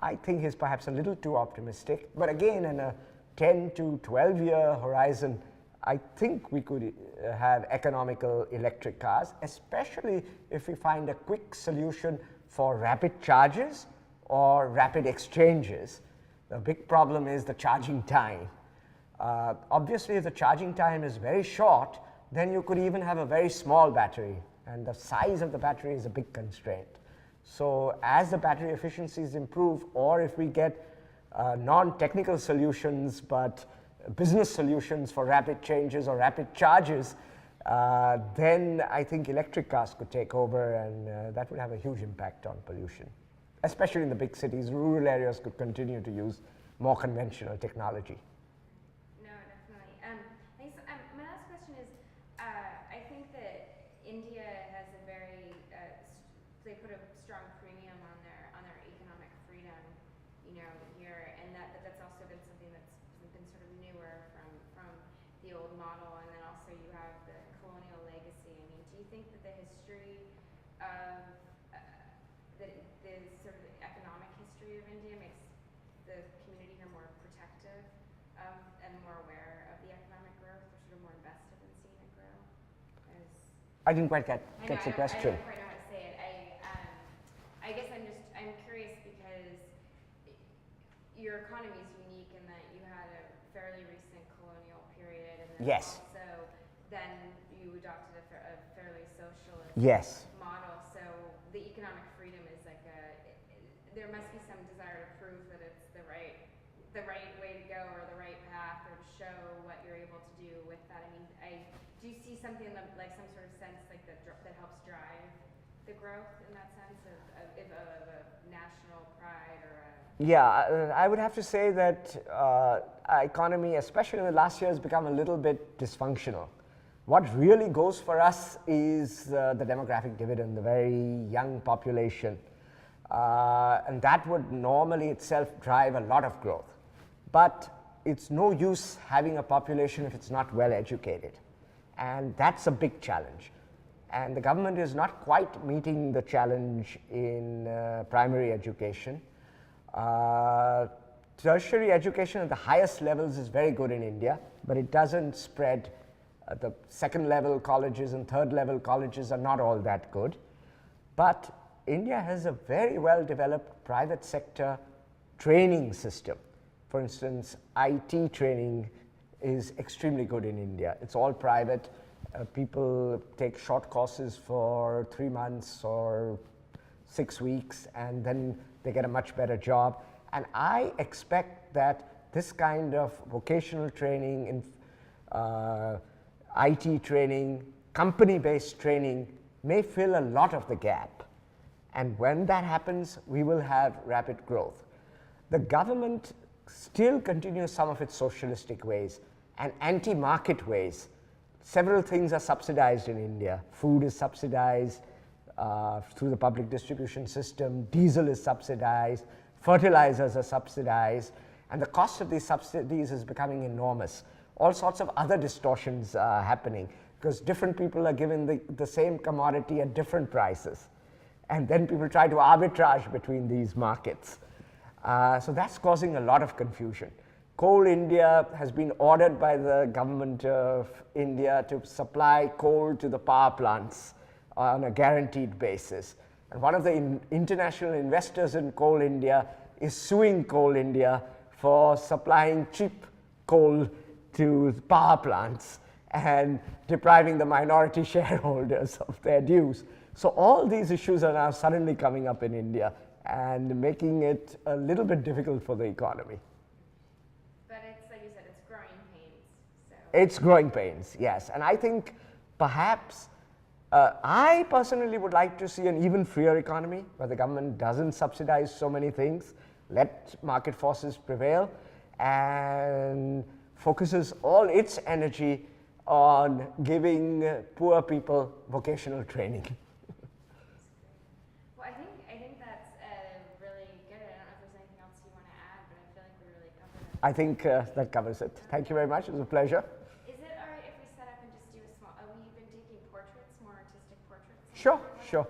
I think he's perhaps a little too optimistic, but again, in a 10 to 12 year horizon, I think we could have economical electric cars, especially if we find a quick solution for rapid charges or rapid exchanges. The big problem is the charging time. Obviously, if the charging time is very short, then you could even have a very small battery, and the size of the battery is a big constraint. So as the battery efficiencies improve, or if we get non-technical solutions but business solutions for rapid changes or rapid charges, then I think electric cars could take over, and that would have a huge impact on pollution. Especially in the big cities, rural areas could continue to use more conventional technology. No, definitely. My last question is, I think that India has a very, they put a strong premium on their economic freedom, here, and that's also been something that's been sort of newer from the old model, and then also you have the colonial legacy. I mean, do you think that the history of the sort of economic history of India makes the community here more protective and more aware of the economic growth, or sort of more invested in seeing it grow? I didn't quite get the question. I don't quite know how to say it. I guess I'm curious because your economy is unique in that you had a fairly recent colonial period, and then yes. also then you adopted a fairly socialist yes. model. So the economic freedom is like there must be some desire to prove that it's the right way to go, or the right path, or to show what you're able to do with that. I mean, do you see something like some sort of sense like that helps drive the growth in that sense of a national pride or a... Yeah, I would have to say that our economy, especially in the last year, has become a little bit dysfunctional. What really goes for us is the demographic dividend, the very young population. And that would normally itself drive a lot of growth. But it's no use having a population if it's not well educated. And that's a big challenge. And the government is not quite meeting the challenge in primary education. Tertiary education at the highest levels is very good in India, but it doesn't spread The second level colleges and third level colleges are not all that good. But India has a very well developed private sector training system. For instance, IT training is extremely good in India. It's all private. People take short courses for 3 months or 6 weeks, and then they get a much better job. And I expect that this kind of vocational training, IT training, company-based training may fill a lot of the gap. And when that happens, we will have rapid growth. The government still continues some of its socialistic ways and anti-market ways. Several things are subsidized in India. Food is subsidized through the public distribution system, diesel is subsidized, fertilizers are subsidized, and the cost of these subsidies is becoming enormous. All sorts of other distortions are happening because different people are given the same commodity at different prices. And then people try to arbitrage between these markets. So that's causing a lot of confusion. Coal India has been ordered by the government of India to supply coal to the power plants on a guaranteed basis. And one of the international investors in Coal India is suing Coal India for supplying cheap coal to power plants and depriving the minority shareholders of their dues. So all these issues are now suddenly coming up in India and making it a little bit difficult for the economy. But it's, like you said, it's growing pains. So. It's growing pains, yes. And I think perhaps, I personally would like to see an even freer economy where the government doesn't subsidize so many things, let market forces prevail, and focuses all its energy on giving poor people vocational training. Well, I think that's really good. I don't know if there's anything else you want to add, but I feel like we really covered it. I think that covers it. Thank you very much. It was a pleasure. Is it all right if we set up and just do a small? We've been taking portraits, more artistic portraits. Sure, sure.